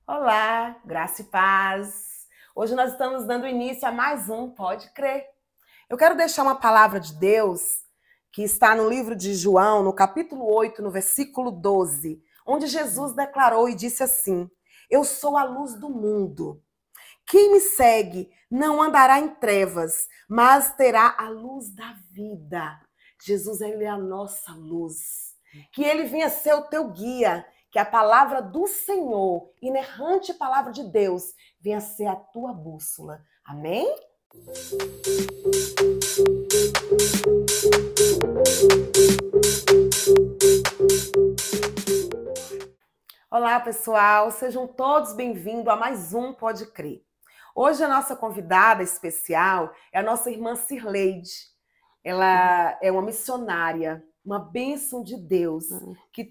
Olá, graça e paz. Hoje nós estamos dando início a mais um Pode Crer. Eu quero deixar uma palavra de Deus que está no livro de João, no capítulo 8, no versículo 12, onde Jesus declarou e disse assim: Eu sou a luz do mundo. Quem me segue não andará em trevas, mas terá a luz da vida. Jesus, ele é a nossa luz. Que ele venha ser o teu guia, que a palavra do Senhor, inerrante palavra de Deus, venha ser a tua bússola. Amém? Olá, pessoal. Sejam todos bem-vindos a mais um Pode Crer. Hoje a nossa convidada especial é a nossa irmã Cirleide. Ela é uma missionária, uma bênção de Deus, que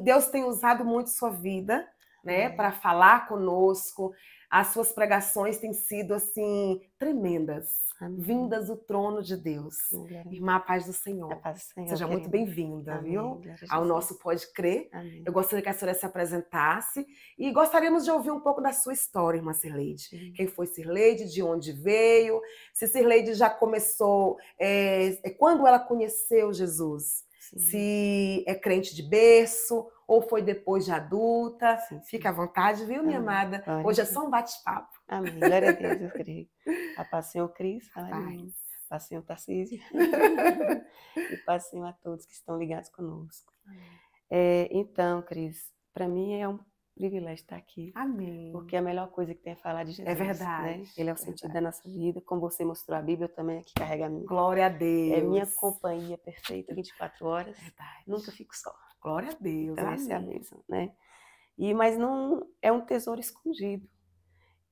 Deus tem usado muito sua vida, né, para falar conosco. As suas pregações têm sido assim tremendas, vindas do trono de Deus. Irmã, a paz do Senhor. A paz do Senhor, Seja muito querida. bem-vinda, Amém. viu? Glória a Ao Jesus. nosso Pode Crer. Amém. Eu gostaria que a senhora se apresentasse e gostaríamos de ouvir um pouco da sua história, irmã Cirleide. Sim. Quem foi Cirleide, de onde veio, se Cirleide já começou, quando ela conheceu Jesus, Sim. se é crente de berço ou foi depois de adulta. Sim, sim. Fica à vontade, viu, minha Amém. amada? Glória Hoje a é Deus. só um bate-papo. Amém. Glória a Deus, eu creio. A paz do Senhor Cris, Paz. paz do Senhor Tarcísio e paz do Senhor a todos que estão ligados conosco. Então, Cris, para mim é um privilégio estar aqui, Amém. porque a melhor coisa que tem é falar de Jesus. É verdade. Né? Ele é o sentido da nossa vida. Como você mostrou a Bíblia, eu também aqui carrego a minha. Glória a Deus. É minha companhia perfeita, 24 horas. Verdade. Nunca fico só. Glória a Deus. Então, essa é a Amém. bênção, né? Mas não é um tesouro escondido,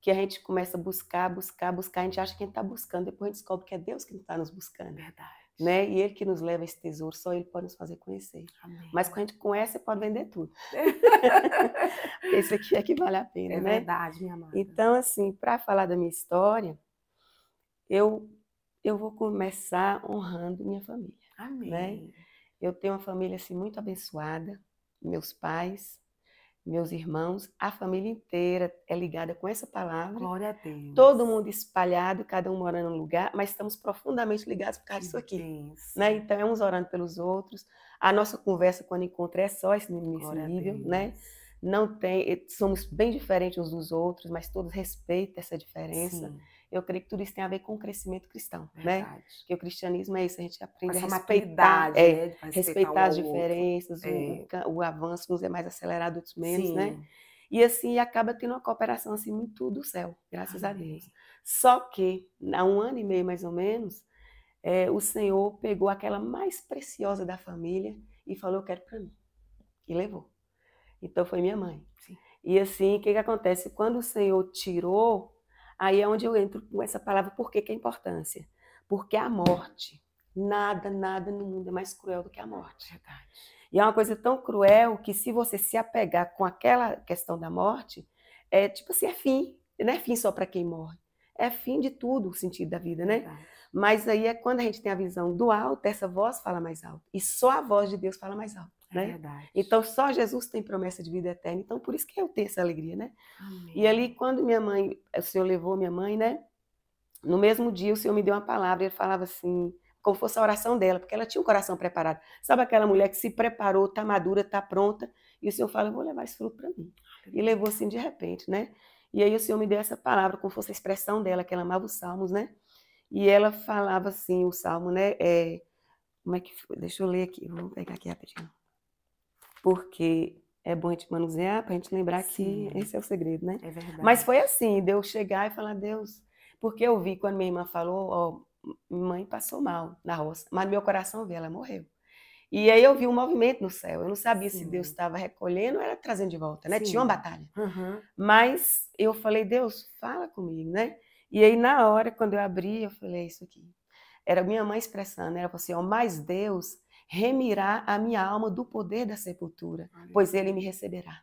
que a gente começa a buscar, a gente acha que a gente está buscando, depois a gente descobre que é Deus que está nos buscando. Verdade. Né? E Ele que nos leva a esse tesouro, só Ele pode nos fazer conhecer. Amém. Mas quando a gente conhece, você pode vender tudo. Esse aqui é que vale a pena, É né? verdade, minha amada. Então, assim, para falar da minha história, eu vou começar honrando minha família. Amém. Né? Eu tenho uma família assim, muito abençoada, meus pais, meus irmãos, a família inteira é ligada com essa palavra. Glória a Deus. Todo mundo espalhado, cada um morando num lugar, mas estamos profundamente ligados por causa disso aqui. Né? Então, é uns orando pelos outros. A nossa conversa, quando encontra, é só nesse nível. Né? Não tem, somos bem diferentes uns dos outros, mas todos respeitam essa diferença. Sim. Eu creio que tudo isso tem a ver com o crescimento cristão. Verdade. Né? Porque o cristianismo é isso, a gente aprende a respeitar, respeitar as diferenças, o avanço, uns é mais acelerado, outros menos, né? E assim, acaba tendo uma cooperação assim, muito do céu, graças a Deus. Só que, há 1 ano e meio mais ou menos, o Senhor pegou aquela mais preciosa da família e falou, eu quero para mim. E levou. Então, foi minha mãe. Sim. E assim, o que acontece? Quando o Senhor tirou, aí é onde eu entro com essa palavra, por que é importância? Porque a morte, nada no mundo é mais cruel do que a morte. Verdade. E é uma coisa tão cruel que se você se apegar com aquela questão da morte, tipo assim, é fim. Não é fim só para quem morre. É fim de tudo, o sentido da vida, né? Verdade. Mas aí é quando a gente tem a visão do alto, essa voz fala mais alto. E só a voz de Deus fala mais alto. Né? Verdade. Então, só Jesus tem promessa de vida eterna. Então, por isso que eu tenho essa alegria, né? Amém. E ali, quando o Senhor levou minha mãe, né? No mesmo dia, o Senhor me deu uma palavra. Ele falava assim, como fosse a oração dela, porque ela tinha um coração preparado. Sabe aquela mulher que se preparou, tá madura, tá pronta, e o Senhor fala, eu vou levar esse fruto para mim. E levou assim de repente, né? E aí o Senhor me deu essa palavra, como fosse a expressão dela, que ela amava os salmos, né? E ela falava assim, o salmo, né? Como é que foi? Deixa eu ler aqui, vamos pegar aqui rapidinho. Porque é bom a gente manusear, para a gente lembrar que esse é o segredo, né? É verdade. Mas foi assim, de eu chegar e falar, Deus, porque eu vi quando minha irmã falou, ó, mãe passou mal na roça, mas meu coração viu, ela morreu. E aí eu vi um movimento no céu, eu não sabia se Deus estava recolhendo ou era trazendo de volta, né? Tinha uma batalha. Mas eu falei, Deus, fala comigo, né? E aí na hora, quando eu abri, eu falei, isso aqui. Era minha mãe expressando, ela falou assim, ó, mas Deus remirá a minha alma do poder da sepultura, pois Ele me receberá.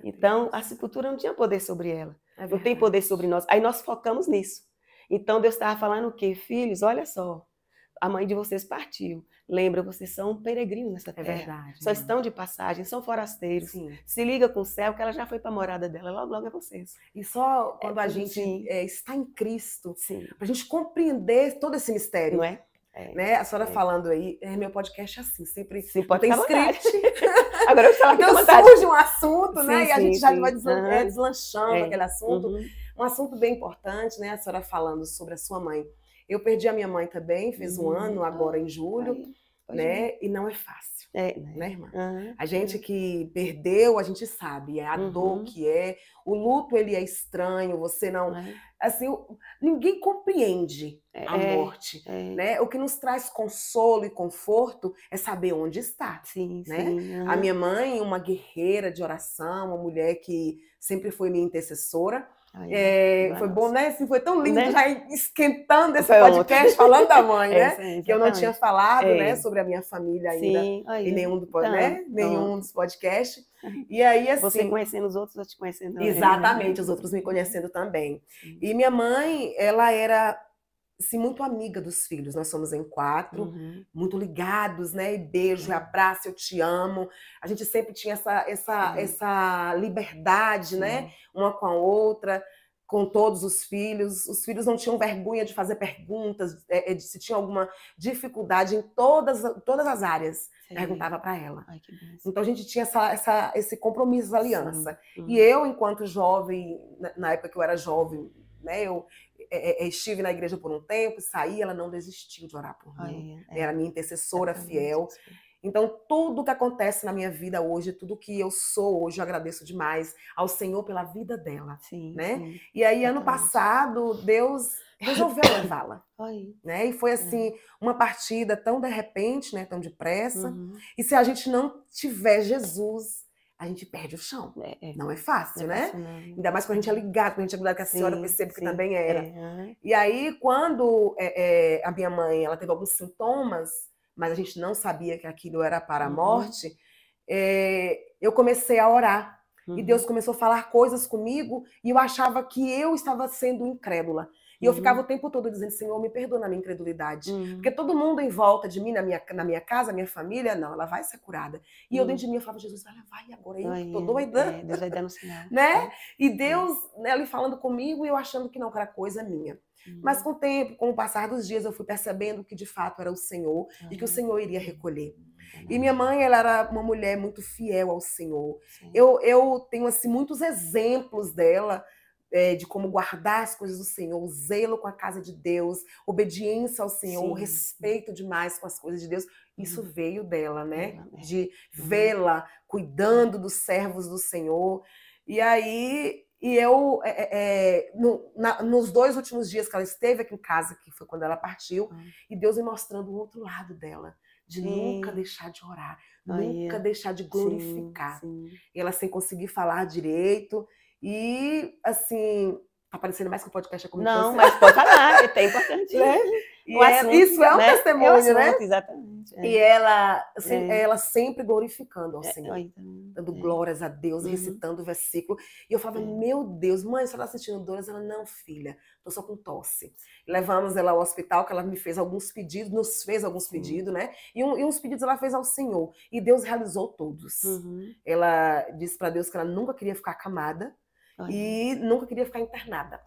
Então, a sepultura não tinha poder sobre ela, não tem poder sobre nós. Aí nós focamos nisso. Então, Deus estava falando o quê? Filhos, olha só, a mãe de vocês partiu. Lembra, vocês são peregrinos nessa terra. É verdade. Só estão de passagem, são forasteiros. Sim. Se liga com o céu, que ela já foi para a morada dela, logo, logo é vocês. E só quando a gente está em Cristo, para a gente compreender todo esse mistério. Não é? Né? A senhora falando aí, meu podcast é assim, sempre pode tem script. Agora eu falo então surge um assunto, né? E a gente já vai Uhum. deslanchando aquele assunto. Uhum. Um assunto bem importante, né? A senhora falando sobre a sua mãe. Eu perdi a minha mãe também, fez um ano agora em julho, né? E não é fácil, né, irmã? A gente que perdeu, a gente sabe, a dor que é, o luto ele é estranho, você não... Assim, ninguém compreende a morte, né? O que nos traz consolo e conforto é saber onde está, né? A minha mãe, uma guerreira de oração, uma mulher que sempre foi minha intercessora. Foi bom, né? Assim, foi tão lindo, né? Já esquentando esse podcast, falando da mãe, né? Que eu não tinha falado, né? Sobre a minha família ainda em nenhum dos podcasts. E aí, assim... Você conhecendo os outros, eu te conhecendo também. Exatamente, os outros me conhecendo também. E minha mãe, ela era... assim, muito amiga dos filhos, nós somos em 4, muito ligados, né? E beijo, e abraço, eu te amo. A gente sempre tinha essa liberdade, né? Uma com a outra, com todos os filhos. Os filhos não tinham vergonha de fazer perguntas, se tinha alguma dificuldade em todas as áreas, perguntava para ela. Ai, que bom. Então a gente tinha esse compromisso, essa aliança. E eu, enquanto jovem, na época que eu era jovem, né? Eu estive na igreja por um tempo, saí, ela não desistiu de orar por mim. Era minha intercessora fiel. Então, tudo que acontece na minha vida hoje, tudo que eu sou hoje, eu agradeço demais ao Senhor pela vida dela. né? E aí, ano passado, Deus resolveu levá-la. Né? E foi assim, uma partida tão de repente, né? Tão depressa. E se a gente não tiver Jesus, a gente perde o chão. Não é fácil, né? Ainda mais quando a gente é ligado, quando a gente é ligado, que a senhora eu percebo que também era. E aí, quando a minha mãe ela teve alguns sintomas, mas a gente não sabia que aquilo era para a morte, eu comecei a orar. E Deus começou a falar coisas comigo e eu achava que eu estava sendo incrédula. E eu ficava o tempo todo dizendo, Senhor, me perdoa na minha incredulidade. Porque todo mundo em volta de mim, na minha casa, minha família, não, ela vai ser curada. E eu dentro de mim, eu falava, Jesus, ela vai agora, eu tô doida. Deus vai dando sinal. Né? E Deus, ele falando comigo e eu achando que não, que era coisa minha. Mas com o tempo, com o passar dos dias, eu fui percebendo que de fato era o Senhor e que o Senhor iria recolher. E minha mãe, ela era uma mulher muito fiel ao Senhor. Eu tenho assim, muitos exemplos dela, de como guardar as coisas do Senhor, o zelo com a casa de Deus, obediência ao Senhor, o respeito demais com as coisas de Deus. Isso veio dela, né? De vê-la cuidando dos servos do Senhor. E aí, eu, nos 2 últimos dias que ela esteve aqui em casa, que foi quando ela partiu, e Deus me mostrando o outro lado dela, de nunca deixar de orar, nunca deixar de glorificar. E ela sem conseguir falar direito. E, assim, tá parecendo mais que o podcast é comigo. Não, mas pode falar, é importante. Isso é um testemunho, né? Exatamente. E ela, assim, ela sempre glorificando ao Senhor, dando glórias a Deus, recitando o versículo. E eu falava, meu Deus, mãe, você tá sentindo dores? Ela, não, filha, tô só com tosse. Levamos ela ao hospital, que ela me fez alguns pedidos, nos fez alguns pedidos, né? E uns pedidos ela fez ao Senhor. E Deus realizou todos. Ela disse para Deus que ela nunca queria ficar acamada. E nunca queria ficar internada.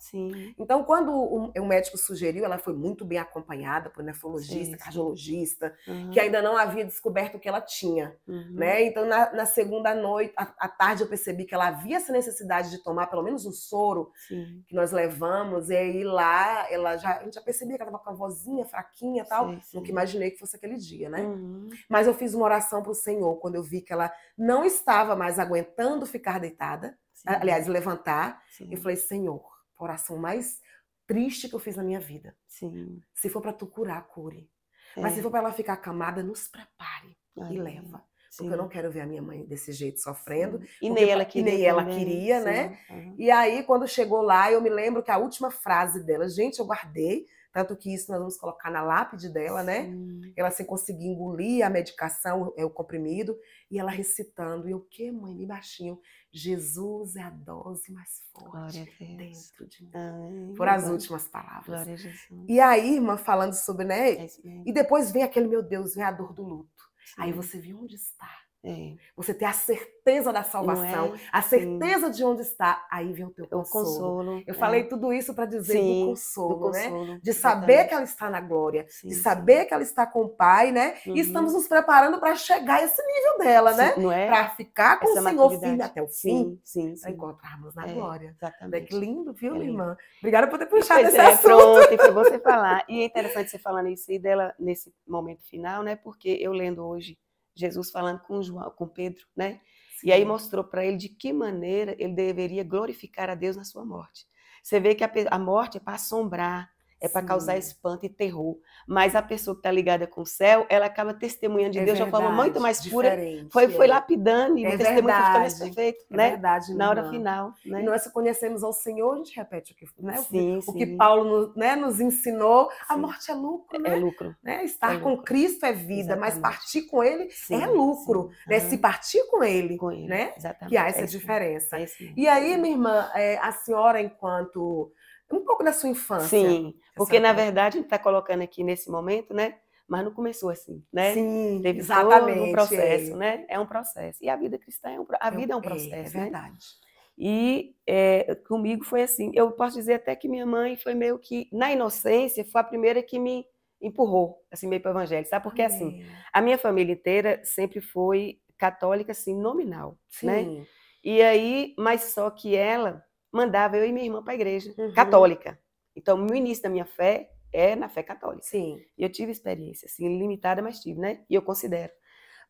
Então, quando o médico sugeriu, ela foi muito bem acompanhada por nefrologista, cardiologista, que ainda não havia descoberto o que ela tinha. Né? Então, na segunda noite, à tarde, eu percebi que ela havia essa necessidade de tomar pelo menos um soro que nós levamos. E aí lá, a gente já percebia que ela estava com a vozinha fraquinha e tal. Nunca imaginei que fosse aquele dia, né? Mas eu fiz uma oração para o Senhor quando eu vi que ela não estava mais aguentando ficar deitada. Aliás, levantar, eu falei, Senhor, a oração mais triste que eu fiz na minha vida. Se for para tu curar, cure. Mas se for para ela ficar acamada, nos prepare e leva. Porque eu não quero ver a minha mãe desse jeito sofrendo. E nem ela queria, né? E aí, quando chegou lá, eu me lembro que a última frase dela, gente, eu guardei, Tanto que isso nós vamos colocar na lápide dela, né? Ela sem conseguir engolir a medicação, o comprimido, e ela recitando. E o que, mãe? Bem baixinho. Jesus é a dose mais forte dentro de mim. Amém. Foram as últimas palavras. Glória a Jesus. E aí, irmã, falando sobre, né? É e depois vem aquele, meu Deus, vem a dor do luto. Sim. Aí você viu onde está. Você tem a certeza da salvação, a certeza de onde está. Aí vem o teu consolo. Eu falei tudo isso para dizer do consolo, né? De saber que ela está na glória, de saber que ela está com o Pai, né? E estamos nos preparando para chegar a esse nível dela, né? Para ficar com o Senhor firme até o fim, para encontrarmos na glória. Exatamente. Que lindo, viu, minha irmã? Obrigada por ter puxado esse assunto. Pronto, foi bom você falar. E é interessante você falando isso aí dela nesse momento final, né? Porque eu lendo hoje Jesus falando com João, com Pedro, né? Sim. E aí mostrou para ele de que maneira ele deveria glorificar a Deus na sua morte. Você vê que a morte é para assombrar, é para causar espanto e terror. Mas a pessoa que está ligada com o céu, ela acaba testemunhando de Deus de uma forma muito mais pura. Foi lapidando e o testemunho foi ficando mais perfeito, né? Verdade, na hora final. Né? E nós conhecemos ao Senhor, a gente repete o que, né? O que Paulo, né, nos ensinou. A morte é lucro, né? É lucro. Né? Estar com Cristo é vida, mas partir com Ele é lucro. Né? Se partir com Ele, né? Que há essa diferença. E aí, minha irmã, a senhora, enquanto... Um pouco da sua infância. Sim, porque na verdade a gente está colocando aqui nesse momento, né? Mas não começou assim, né? Sim, teve exatamente, todo um processo, né? É um processo. E a vida cristã a vida é um processo, né? Verdade. E comigo foi assim. Eu posso dizer até que minha mãe foi meio que, na inocência, foi a primeira que me empurrou, assim, meio para o evangelho, sabe? Porque assim, a minha família inteira sempre foi católica, assim, nominal, né? E aí, mas só que ela mandava eu e minha irmã para a igreja católica. Então, o início da minha fé é na fé católica. Sim. E eu tive experiência, assim, limitada, mas tive, né? E eu considero.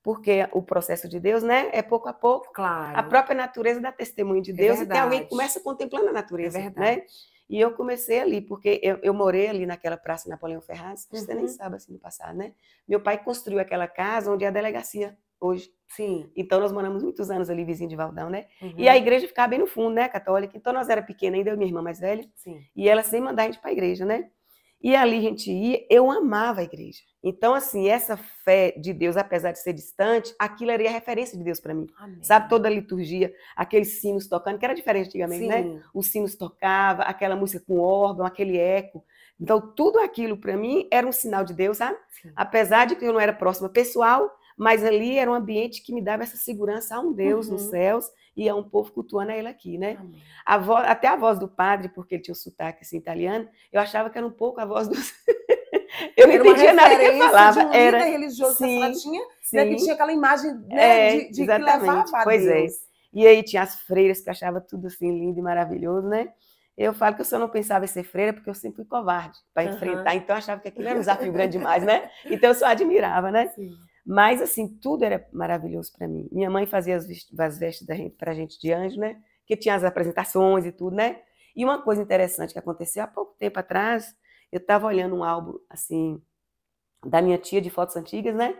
Porque o processo de Deus, né, é pouco a pouco. Claro. A própria natureza dá testemunho de Deus e tem alguém que começa contemplando a natureza, né? E eu comecei ali, porque eu morei ali naquela praça Napoleão Ferraz, você nem sabe assim no passado, né? Meu pai construiu aquela casa onde é a delegacia hoje. Sim. Então, nós moramos muitos anos ali, vizinho de Valdão, né? E a igreja ficava bem no fundo, né, católica. Então, nós era pequena ainda, eu e minha irmã mais velha. Sim. E ela sempre mandava a gente para a igreja, né? E ali a gente ia, eu amava a igreja. Então, assim, essa fé de Deus, apesar de ser distante, aquilo era a referência de Deus para mim. Amém. Sabe, toda a liturgia, aqueles sinos tocando, que era diferente antigamente, né? Os sinos tocavam, aquela música com órgão, aquele eco. Então, tudo aquilo para mim era um sinal de Deus, sabe? Sim. Apesar de que eu não era próxima pessoal, mas ali era um ambiente que me dava essa segurança a um Deus nos céus e a um povo cultuando a ele aqui, né? Até a voz do padre, porque ele tinha um sotaque assim, italiano, eu achava que era um pouco a voz dos... Eu não entendia nada que ele falava. De um líder religioso que ela tinha, né, que tinha aquela imagem, né, de que levava a Deus. E aí tinha as freiras que eu achava tudo assim lindo e maravilhoso, né? Eu falo que eu só não pensava em ser freira porque eu sempre fui covarde para enfrentar, então eu achava que aquilo era um desafio grande demais, né? Então eu só admirava, né? Sim. Mas, assim, tudo era maravilhoso para mim. Minha mãe fazia as vestes para a gente de anjo, né? Que tinha as apresentações e tudo, né? E uma coisa interessante que aconteceu há pouco tempo atrás, eu estava olhando um álbum, assim, da minha tia de fotos antigas, né?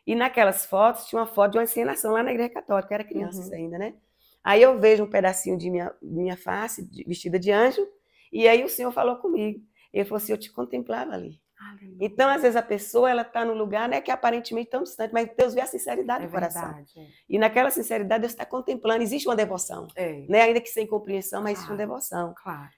E naquelas fotos tinha uma foto de uma encenação lá na igreja católica, eu era criança ainda, né? Aí eu vejo um pedacinho de minha face vestida de anjo, e aí o Senhor falou comigo. Ele falou assim, eu te contemplava ali. Então, às vezes, a pessoa ela está no lugar, né, que é aparentemente tão distante, mas Deus vê a sinceridade do coração. E naquela sinceridade, Deus está contemplando. Existe uma devoção, né? Ainda que sem compreensão, mas existe uma devoção.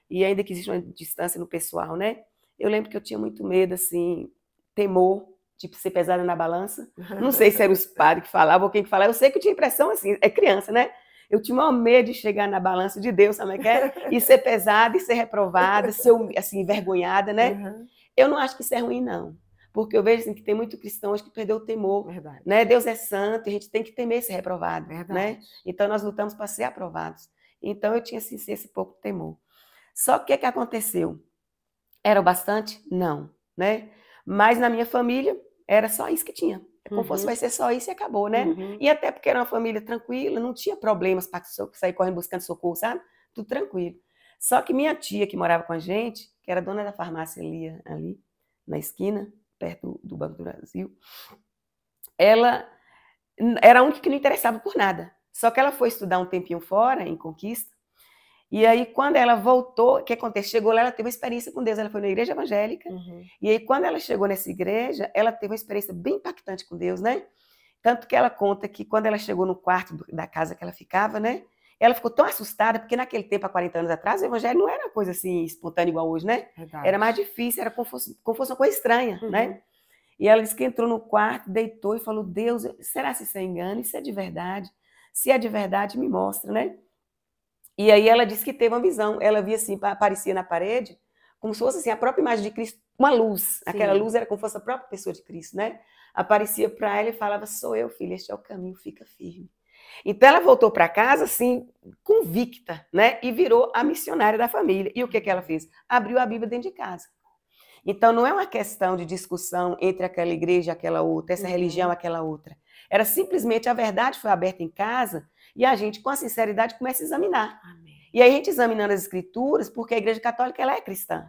E ainda que existe uma distância no pessoal, né? Eu lembro que eu tinha muito medo, assim, temor, tipo, ser pesada na balança. Não sei se eram os padres que falavam ou quem que falava. Eu sei que eu tinha impressão, assim, é criança, né? Eu tinha maior medo de chegar na balança de Deus, sabe o que é? E ser pesada, e ser reprovada, ser, assim, envergonhada, né? Eu não acho que isso é ruim, não. Porque eu vejo assim, que tem muito cristão hoje que perdeu o temor. Né? Deus é santo e a gente tem que temer ser reprovado. Né? Então, nós lutamos para ser aprovados. Então, eu tinha assim, esse pouco temor. Só que o que aconteceu? Era o bastante? Não. Né? Mas na minha família, era só isso que tinha. Como fosse, vai ser só isso e acabou, né? E até porque era uma família tranquila, não tinha problemas para sair correndo buscando socorro, sabe? Tudo tranquilo. Só que minha tia, que morava com a gente, que era dona da farmácia ali na esquina, perto do Banco do Brasil, ela era a única que não interessava por nada. Só que ela foi estudar um tempinho fora, em Conquista, E aí, quando ela voltou, o que aconteceu? Chegou lá, ela teve uma experiência com Deus. Ela foi na igreja evangélica. E aí, quando ela chegou nessa igreja, ela teve uma experiência bem impactante com Deus, né? Tanto que ela conta que quando ela chegou no quarto da casa que ela ficava, né? Ela ficou tão assustada, porque naquele tempo, há 40 anos atrás, o evangelho não era uma coisa assim espontânea igual hoje, né? Verdade. Era mais difícil, era como fosse uma coisa estranha, né? E ela disse que entrou no quarto, deitou e falou, Deus, será se isso é engano? Isso é de verdade? Se é de verdade, me mostra, né? E aí ela disse que teve uma visão. Ela via assim, aparecia na parede, como se fosse assim, a própria imagem de Cristo, uma luz. Sim. Aquela luz era como se fosse a própria pessoa de Cristo, né? Aparecia para ela e falava, sou eu, filha, este é o caminho, fica firme. Então ela voltou para casa, assim, convicta, né? E virou a missionária da família. E o que ela fez? Abriu a Bíblia dentro de casa. Então não é uma questão de discussão entre aquela igreja e aquela outra, essa religião e aquela outra. Era simplesmente a verdade foi aberta em casa e a gente, com a sinceridade, começa a examinar. Amém. E aí a gente examinando as escrituras, porque a igreja católica ela é cristã,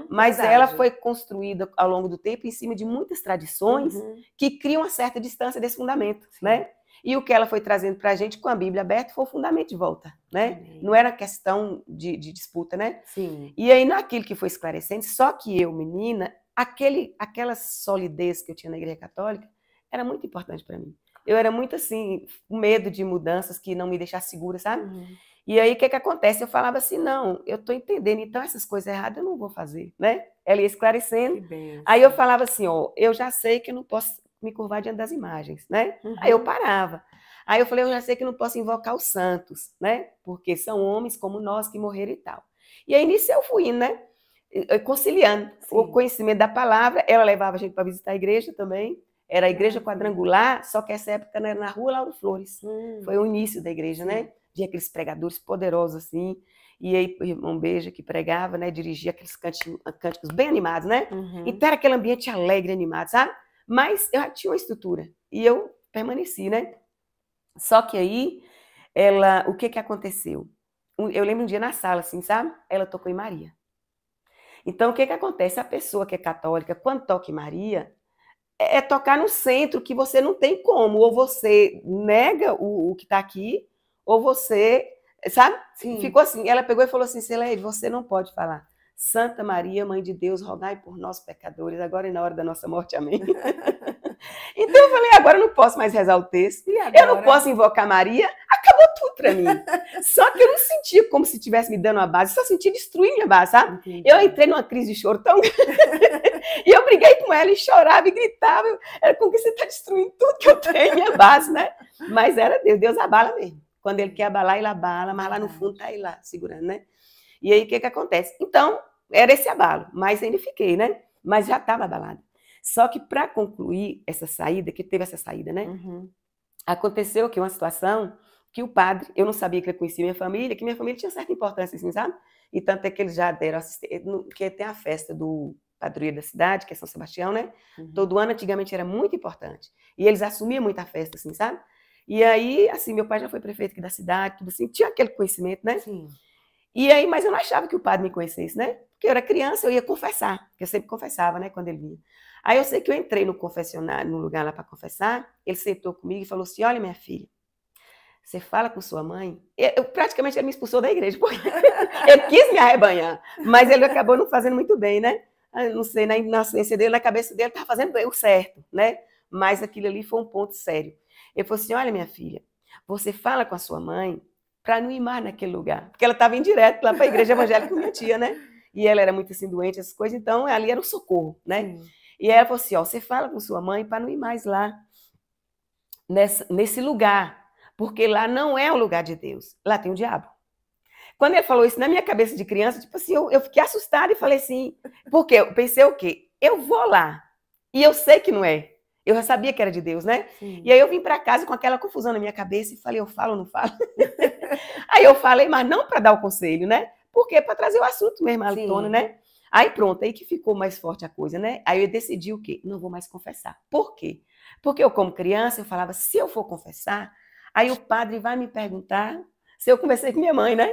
mas verdade. Ela foi construída ao longo do tempo em cima de muitas tradições que criam uma certa distância desse fundamento, né? E o que ela foi trazendo para a gente com a Bíblia aberta foi o fundamento de volta, né? Amém. Não era questão de disputa, né? Sim. E aí naquilo que foi esclarecendo, só que eu, menina, aquela solidez que eu tinha na igreja católica era muito importante para mim. Eu era muito assim, com medo de mudanças que não me deixassem segura, sabe? E aí, o que acontece? Eu falava assim, não, eu estou entendendo, então essas coisas erradas eu não vou fazer, né? Ela ia esclarecendo. Aí eu falava assim, ó, eu já sei que eu não posso me curvar diante das imagens, né? Aí eu parava. Aí eu falei, eu já sei que eu não posso invocar os santos, né? Porque são homens como nós que morreram e tal. E aí, nisso eu fui, né? Conciliando o conhecimento da palavra. Ela levava a gente para visitar a igreja também. Era a igreja quadrangular, só que essa época era na Rua Lauro Flores. Foi o início da igreja, né? Tinha aqueles pregadores poderosos, assim. E aí, o irmão Beija, que pregava, né? Dirigia aqueles cânticos bem animados, né? Então, era aquele ambiente alegre, animado, sabe? Mas eu já tinha uma estrutura. E eu permaneci, né? Só que aí, o que aconteceu? Eu lembro um dia na sala, assim, sabe? Ela tocou em Maria. Então, o que acontece? A pessoa que é católica, quando toca em Maria, é tocar no centro que você não tem como. Ou você nega o que está aqui, ou você, sabe? Sim. Ficou assim. Ela pegou e falou assim, Sileide, você não pode falar. Santa Maria, Mãe de Deus, rogai por nós pecadores, agora e na hora da nossa morte, amém. Então eu falei, agora eu não posso mais rezar o texto, eu não posso invocar Maria, acabou tudo para mim. Só que eu não sentia como se estivesse me dando uma base, só sentia destruir minha base, sabe? Entendi. Eu entrei numa crise de choro tão grande, e eu briguei com ela e chorava e gritava, era como que você está destruindo tudo que eu tenho, minha base, né? Mas era Deus, Deus abala mesmo. Quando ele quer abalar, ele abala, mas lá no fundo tá ele lá, segurando, né? E aí o que acontece? Então, era esse abalo, mas ainda fiquei, né? Mas já estava abalada. Só que para concluir essa saída, que teve essa saída, né? Aconteceu que uma situação que o padre, eu não sabia que ele conhecia minha família, que minha família tinha certa importância, assim, sabe? E tanto é que eles já deram assistência, porque tem a festa do padroeiro da cidade, que é São Sebastião, né? Todo ano, antigamente, era muito importante. E eles assumiam muito a festa, assim, sabe? E aí, assim, meu pai já foi prefeito aqui da cidade, tudo assim, tinha aquele conhecimento, né? Sim. E aí, mas eu não achava que o padre me conhecesse, né? Porque eu era criança, eu ia confessar, porque eu sempre confessava, né, quando ele vinha. Aí eu sei que eu entrei no confessionário, no lugar lá para confessar, ele sentou comigo e falou assim, olha, minha filha, você fala com sua mãe? Praticamente ele me expulsou da igreja, porque ele quis me arrebanhar, mas ele acabou não fazendo muito bem, né? Eu não sei, na inocência dele, na cabeça dele, estava fazendo bem, o certo, né? Mas aquilo ali foi um ponto sério. Ele falou assim, olha, minha filha, você fala com a sua mãe para não ir mais naquele lugar, porque ela estava indo direto lá para a igreja evangélica com minha tia, né? E ela era muito assim doente, essas coisas, então ali era o socorro, né? E ela falou assim, ó, você fala com sua mãe para não ir mais lá, nesse lugar, porque lá não é o lugar de Deus, lá tem o diabo. Quando ele falou isso na minha cabeça de criança, tipo assim, eu fiquei assustada e falei assim, porque eu pensei o quê? Eu vou lá, e eu sei que não é. Eu já sabia que era de Deus, né? Sim. E aí eu vim para casa com aquela confusão na minha cabeça e falei, eu falo ou não falo? Aí eu falei, mas não para dar o conselho, né? Porque para trazer o assunto mesmo à tona, né? Aí pronto, aí que ficou mais forte a coisa, né? Aí eu decidi o quê? Não vou mais confessar. Por quê? Porque eu, como criança, eu falava, se eu for confessar, aí o padre vai me perguntar se eu conversei com minha mãe, né?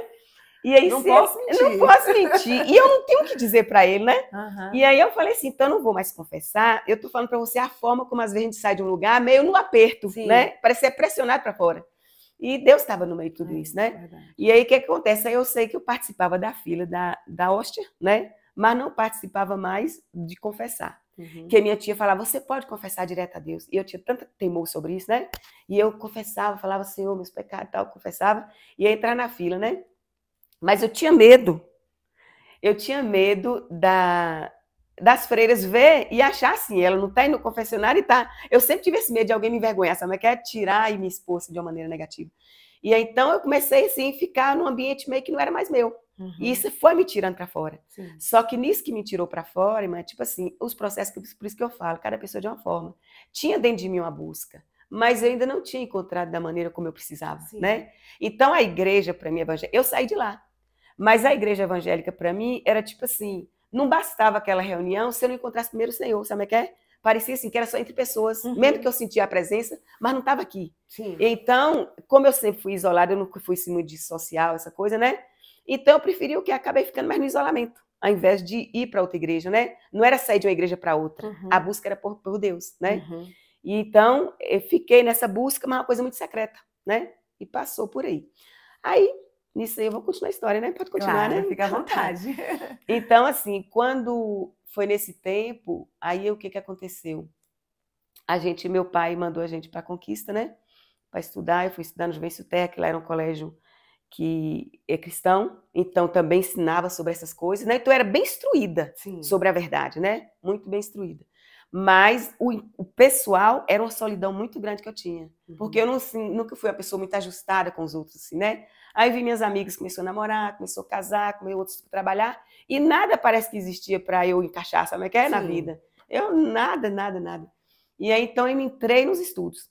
E aí, não posso mentir. Não posso mentir. E eu não tenho o que dizer para ele, né? E aí eu falei assim, então eu não vou mais confessar. Eu tô falando para você a forma como às vezes a gente sai de um lugar meio no aperto, né? Parece ser pressionado para fora. E Deus estava no meio de tudo isso, né? Verdade. E aí, o que acontece? Aí eu sei que eu participava da fila da hóstia, né? Mas não participava mais de confessar. Que minha tia falava, você pode confessar direto a Deus. E eu tinha tanto temor sobre isso, né? E eu confessava, falava, Senhor, meus pecados e tal, confessava. E ia entrar na fila, né? Mas eu tinha medo. Eu tinha medo das freiras ver e achar assim, ela não está indo no confessionário e tá. Eu sempre tive esse medo de alguém me envergonhar, sabe? Mas quer tirar e me expor de uma maneira negativa. E aí, então eu comecei assim, a ficar num ambiente meio que não era mais meu. E isso foi me tirando para fora. Sim. Só que nisso que me tirou para fora, mas tipo assim, os processos, por isso que eu falo, cada pessoa de uma forma. Tinha dentro de mim uma busca, mas eu ainda não tinha encontrado da maneira como eu precisava, né? Então a igreja para mim evangélica, eu saí de lá. Mas a igreja evangélica para mim era tipo assim, não bastava aquela reunião se eu não encontrasse primeiro o Senhor, sabe o que é? Parecia assim que era só entre pessoas, mesmo que eu sentia a presença, mas não estava aqui. Sim. Então, como eu sempre fui isolada, eu nunca fui assim, muito social, essa coisa, né? Então eu preferi o que acabei ficando mais no isolamento, ao invés de ir para outra igreja, né? Não era sair de uma igreja para outra, a busca era por Deus, né? E então eu fiquei nessa busca, mas uma coisa muito secreta, né? E passou por aí. Aí, nisso aí eu vou continuar a história, né? Pode continuar, Claro, né? Fica à vontade. Então, assim, quando foi nesse tempo, aí o que aconteceu? Meu pai mandou a gente para a Conquista, né? Para estudar, eu fui estudar no Juvencio Terra, que lá era um colégio que é cristão, então também ensinava sobre essas coisas, né? Então eu era bem instruída sobre a verdade, né? Muito bem instruída. Mas o pessoal era uma solidão muito grande que eu tinha, porque eu nunca fui uma pessoa muito ajustada com os outros, assim, né? Aí vi minhas amigas, começou a namorar, começou a casar, começou outros a trabalhar, e nada parece que existia para eu encaixar, sabe o que é na vida? Eu nada. E aí então eu me entrei nos estudos,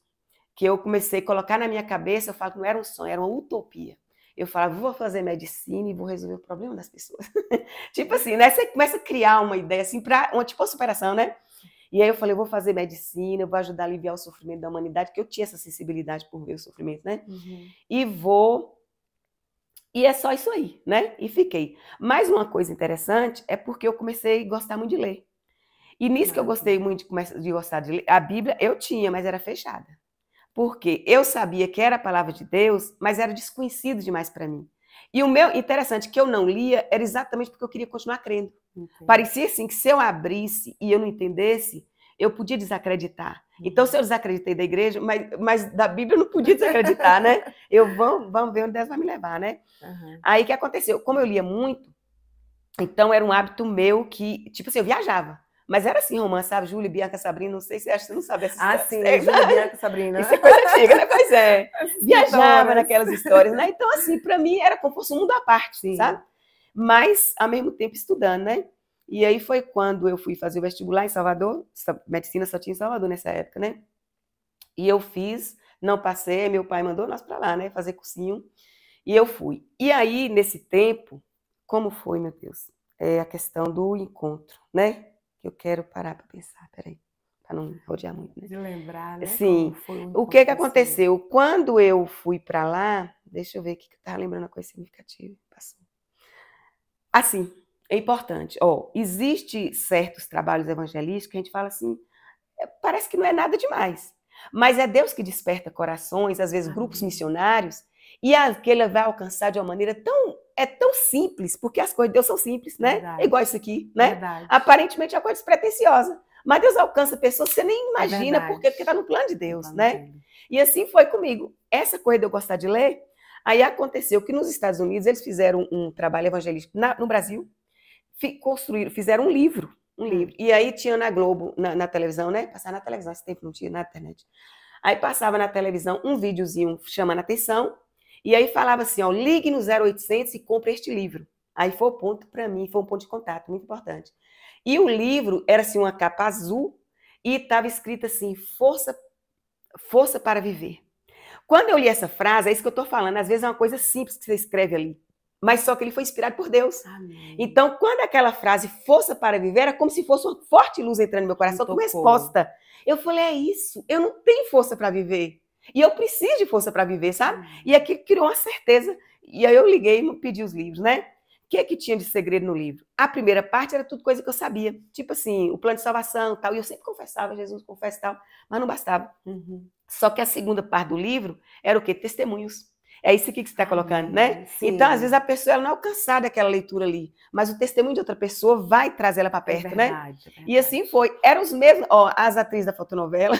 que eu comecei a colocar na minha cabeça, eu falo que não era um sonho, era uma utopia. Eu falava, vou fazer medicina e vou resolver o problema das pessoas. Tipo assim, né? Você começa a criar uma ideia assim, para uma tipo superação, né? E aí eu falei, eu vou fazer medicina, eu vou ajudar a aliviar o sofrimento da humanidade, porque eu tinha essa sensibilidade por ver o sofrimento, né? E é só isso aí, né? E fiquei. Mas uma coisa interessante é porque eu comecei a gostar muito de ler. E nisso que eu gostei muito de gostar de ler, a Bíblia eu tinha, mas era fechada. Porque eu sabia que era a palavra de Deus, mas era desconhecido demais para mim. E o meu interessante que eu não lia era exatamente porque eu queria continuar crendo. Parecia assim que se eu abrisse e eu não entendesse, eu podia desacreditar. Então, se eu desacreditei da igreja, mas da Bíblia eu não podia desacreditar, né? Vamos ver onde Deus vai me levar, né? Aí o que aconteceu? Como eu lia muito, então era um hábito meu que, tipo assim, eu viajava. Mas era assim, romance, sabe? Júlia, Bianca, Sabrina, não sei se você não sabe essa história. Sim, Júlia, Bianca, Sabrina. Isso é coisa antiga, né? Pois é. Viajava naquelas histórias, né? Então, assim, para mim era como se fosse um mundo à parte, sabe? Mas, ao mesmo tempo, estudando, né? E aí foi quando eu fui fazer o vestibular em Salvador, medicina só tinha em Salvador nessa época, né? E eu fiz, não passei, meu pai mandou nós para lá, né? Fazer cursinho. E eu fui. E aí, nesse tempo, como foi, meu Deus? A questão do encontro, né? Que eu quero parar para pensar, peraí, para não rodear muito, né? De lembrar, né? Sim. O que aconteceu? Quando eu fui para lá, deixa eu ver aqui que eu estava lembrando uma coisa significativa. Passou. Assim, é importante. Existe certos trabalhos evangelísticos que a gente fala assim, parece que não é nada demais. Mas é Deus que desperta corações, às vezes grupos missionários, e aquele vai alcançar de uma maneira tão simples, porque as coisas de Deus são simples, né? É igual isso aqui, né? Verdade. Aparentemente é uma coisa despretensiosa, mas Deus alcança pessoas que você nem imagina, porque está no plano de Deus, né? E assim foi comigo. Essa coisa de eu gostar de ler, aí aconteceu que nos Estados Unidos eles fizeram um trabalho evangelístico no Brasil, fizeram um livro. E aí tinha na Globo, na televisão, né? Passava na televisão, esse tempo não tinha na internet. Aí passava na televisão um videozinho chamando a atenção, e aí falava assim, ligue no 0800 e compre este livro. Aí foi o ponto para mim, foi um ponto de contato muito importante. E o livro era assim uma capa azul e estava escrito assim, força para viver. Quando eu li essa frase, é isso que eu estou falando, às vezes é uma coisa simples que você escreve ali, mas só que ele foi inspirado por Deus. Amém. Então, quando aquela frase, força para viver, era como se fosse uma forte luz entrando no meu coração, como resposta. Eu falei, é isso, eu não tenho força para viver. E eu preciso de força para viver, sabe? E aqui criou uma certeza. E aí eu liguei e pedi os livros, né? que tinha de segredo no livro? A primeira parte era tudo coisa que eu sabia. Tipo assim, o plano de salvação tal. E eu sempre confessava, Jesus confessa tal. Mas não bastava. Só que a segunda parte do livro era o quê? Testemunhos. É isso aqui que você está colocando, né? Sim. Então, às vezes, a pessoa ela não é alcançada daquela leitura ali, mas o testemunho de outra pessoa vai trazer ela para perto, verdade, né? É verdade. E assim foi. Eram os mesmos, ó, as atrizes da fotonovela.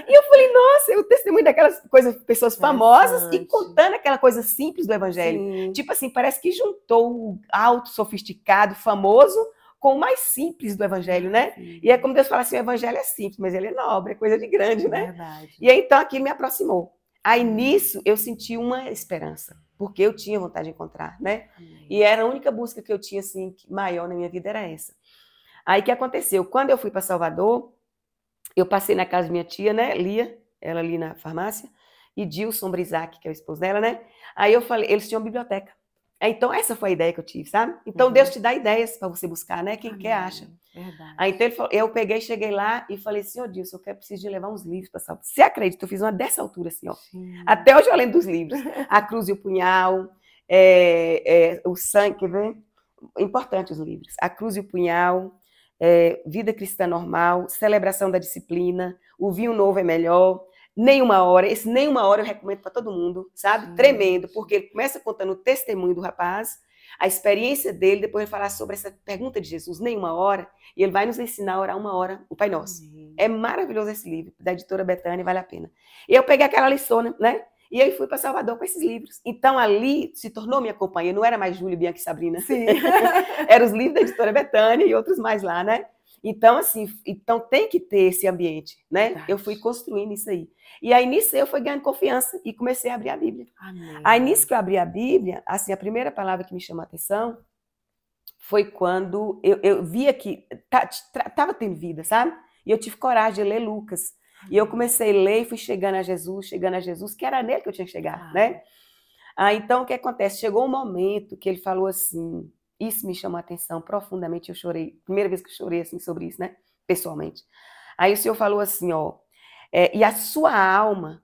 E eu falei, nossa, o testemunho daquelas coisas, pessoas famosas e contando aquela coisa simples do evangelho. Sim. Tipo assim, parece que juntou o alto, sofisticado, famoso com o mais simples do evangelho, né? E é como Deus fala assim, o evangelho é simples, mas ele é nobre, é coisa de grande, né? Verdade. E aí, então, aquilo me aproximou. Aí, nisso, eu senti uma esperança, porque eu tinha vontade de encontrar, né? E era a única busca que eu tinha, assim, maior na minha vida, era essa. Aí, o que aconteceu? Quando eu fui para Salvador, eu passei na casa da minha tia, né, Lia, ela ali na farmácia, e Dilson Brisac, que é o esposo dela, né? Aí eu falei, eles tinham biblioteca. Então, essa foi a ideia que eu tive, sabe? Então, Deus te dá ideias para você buscar, né? Quem quer, acha. Verdade. Aí, então, ele falou, eu peguei, cheguei lá e falei assim, Dilson, eu preciso de levar uns livros para Salvador. Você acredita? Eu fiz uma dessa altura, assim, ó. Até hoje eu lembro dos livros. A Cruz e o Punhal, o Sangue, quer ver? Importante os livros. A Cruz e o Punhal, Vida Cristã Normal, Celebração da Disciplina, O Vinho Novo é Melhor, Nenhuma Hora. Esse Nenhuma Hora eu recomendo para todo mundo, sabe? Tremendo, porque ele começa contando o testemunho do rapaz, a experiência dele, depois ele falar sobre essa pergunta de Jesus, nenhuma hora, e ele vai nos ensinar a orar uma hora, o Pai Nosso. É maravilhoso esse livro, da editora Betânia, vale a pena. E eu peguei aquela lição, né? E aí fui para Salvador com esses livros. Então ali se tornou minha companhia, não era mais Júlia, Bianca e Sabrina. Sim. Eram os livros da editora Betânia e outros mais lá, né? Então, assim, então tem que ter esse ambiente, né? Verdade. Eu fui construindo isso aí. E aí, nisso, eu fui ganhando confiança e comecei a abrir a Bíblia. Amém. Aí, nisso que eu abri a Bíblia, assim, a primeira palavra que me chamou a atenção foi quando eu via que estava tendo vida, sabe? E eu tive coragem de ler Lucas. E eu comecei a ler e fui chegando a Jesus, que era nele que eu tinha que chegar, né? Então, o que acontece? Chegou um momento que ele falou assim... Isso me chamou a atenção profundamente, eu chorei. Primeira vez que eu chorei assim, sobre isso, né? Pessoalmente. Aí o Senhor falou assim, ó, e a sua alma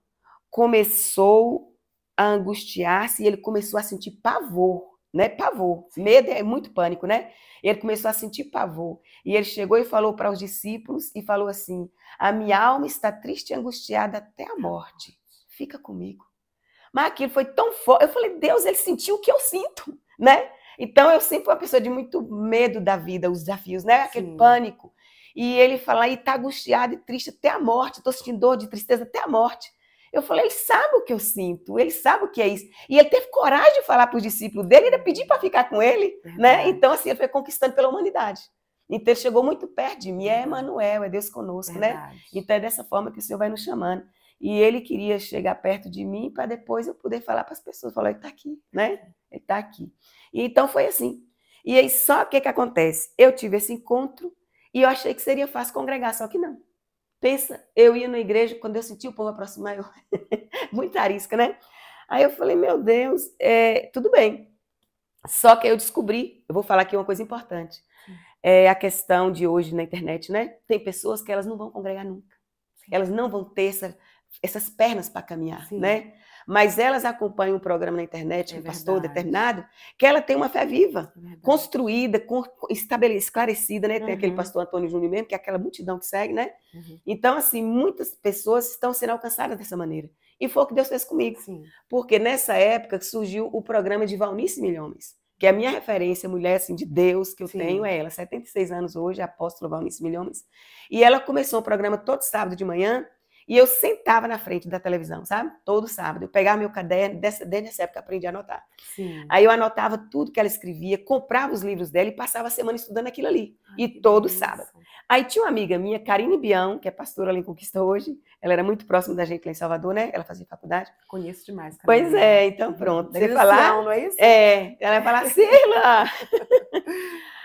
começou a angustiar-se e ele começou a sentir pavor, né? Pavor. Medo é muito pânico, né? Ele começou a sentir pavor. E ele chegou e falou para os discípulos e falou assim, a minha alma está triste e angustiada até a morte. Fica comigo. Mas aquilo foi tão forte. Eu falei, Deus, ele sentiu o que eu sinto, né? Então, eu sempre fui uma pessoa de muito medo da vida, os desafios, né? Aquele pânico. E ele fala, e tá angustiado e triste até a morte, estou sentindo dor de tristeza até a morte. Eu falei, ele sabe o que eu sinto, ele sabe o que é isso. E ele teve coragem de falar para os discípulos dele, ainda pedir para ficar com ele, né? Então, assim, ele foi conquistando pela humanidade. Então, ele chegou muito perto de mim, é Emmanuel, é Deus conosco, né? Então, é dessa forma que o Senhor vai nos chamando. E ele queria chegar perto de mim para depois eu poder falar para as pessoas, falar, ele está aqui, né? Ele está aqui. E então foi assim. E aí só o que acontece? Eu tive esse encontro e eu achei que seria fácil congregar, só que não. Pensa, eu ia na igreja, quando eu senti o povo aproximar, eu... muita arisca, né? Aí eu falei, meu Deus, tudo bem. Só que eu descobri, eu vou falar aqui uma coisa importante, a questão de hoje na internet, né? Tem pessoas que elas não vão congregar nunca. Elas não vão ter essas pernas para caminhar, né? Mas elas acompanham um programa na internet, um pastor determinado, que ela tem uma fé viva, construída, esclarecida, né? Tem aquele pastor Antônio Júnior mesmo, que é aquela multidão que segue, né? Então, assim, muitas pessoas estão sendo alcançadas dessa maneira. E foi o que Deus fez comigo. Porque nessa época surgiu o programa de Valnice Milhomes, que é a minha referência, mulher assim, de Deus que eu tenho, é ela, 76 anos hoje, a apóstola Valnice Milhomes. E ela começou o programa todo sábado de manhã, e eu sentava na frente da televisão, sabe? Todo sábado. Eu pegava meu caderno, desde essa época aprendi a anotar. Aí eu anotava tudo que ela escrevia, comprava os livros dela e passava a semana estudando aquilo ali. E todo sábado. Aí tinha uma amiga minha, Karine Bião, que é pastora lá em Conquista hoje. Ela era muito próxima da gente lá em Salvador, né? Ela fazia faculdade. Conheço demais, Karine. Pois é, então pronto. Você falar, não é isso? Ela vai falar, Sila!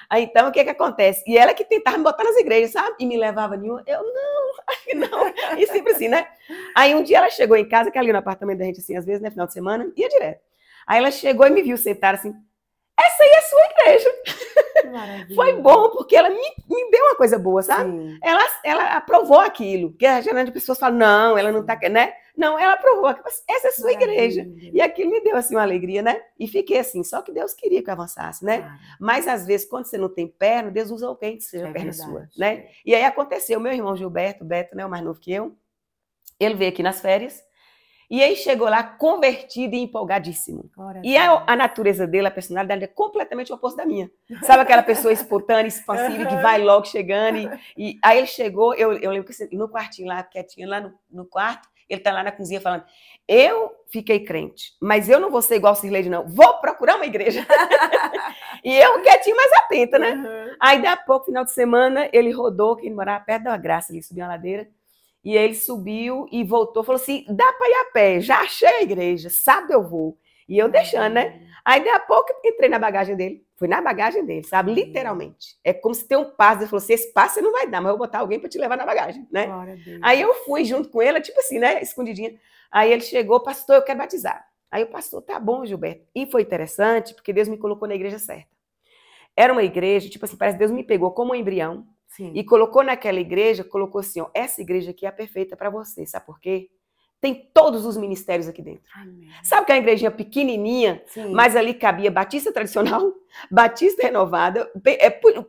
Aí, então, o que acontece? E ela que tentava me botar nas igrejas, sabe? E me levava nenhuma. Eu, não. E sempre assim, né? Aí, um dia ela chegou em casa, que ali no apartamento da gente, assim, às vezes, né? Final de semana, ia direto. Aí, ela chegou e me viu sentar assim, essa aí é a sua igreja. Foi bom, porque ela me deu uma coisa boa, sabe? Ela aprovou aquilo. Porque a geralmente as pessoas falam, não, ela não tá, né? Não, ela aprovou. Essa é a sua igreja. E aquilo me deu, assim, uma alegria, né? E fiquei assim, só que Deus queria que eu avançasse, né? Mas, às vezes, quando você não tem perna, Deus usa alguém que seja perna sua, né? E aí aconteceu, meu irmão Gilberto, Beto, né, o mais novo que eu, ele veio aqui nas férias, e aí chegou lá convertido e empolgadíssimo. E a natureza dele, a personalidade é completamente oposta da minha. Sabe aquela pessoa espontânea, expansiva, que vai logo chegando. E aí ele chegou, eu lembro que no quartinho lá, quietinho, lá no quarto, ele tá lá na cozinha falando, eu fiquei crente, mas eu não vou ser igual o Cirleide, não. Vou procurar uma igreja. E eu quietinho, mais atenta, né? Aí, daí a pouco, final de semana, ele rodou, que ele morava perto da Graça, ali, subiu a ladeira. E ele subiu e voltou, falou assim, dá para ir a pé, já achei a igreja, sábado eu vou. E eu deixando, né? Aí, daí a pouco, eu entrei na bagagem dele. Fui na bagagem dele, sabe? Literalmente. É como se tem um passo. Ele falou assim, esse passo você não vai dar, mas eu vou botar alguém para te levar na bagagem, né? Aí eu fui junto com ele, tipo assim, né? Escondidinha. Aí ele chegou, pastor, eu quero batizar. Aí o pastor, tá bom, Gilberto. E foi interessante, porque Deus me colocou na igreja certa. Era uma igreja, tipo assim, parece que Deus me pegou como um embrião. Sim. E colocou naquela igreja, colocou assim, ó, essa igreja aqui é a perfeita para você, sabe por quê? Tem todos os ministérios aqui dentro. Amém. Sabe que é uma igrejinha pequenininha, sim, mas ali cabia batista tradicional, batista renovada,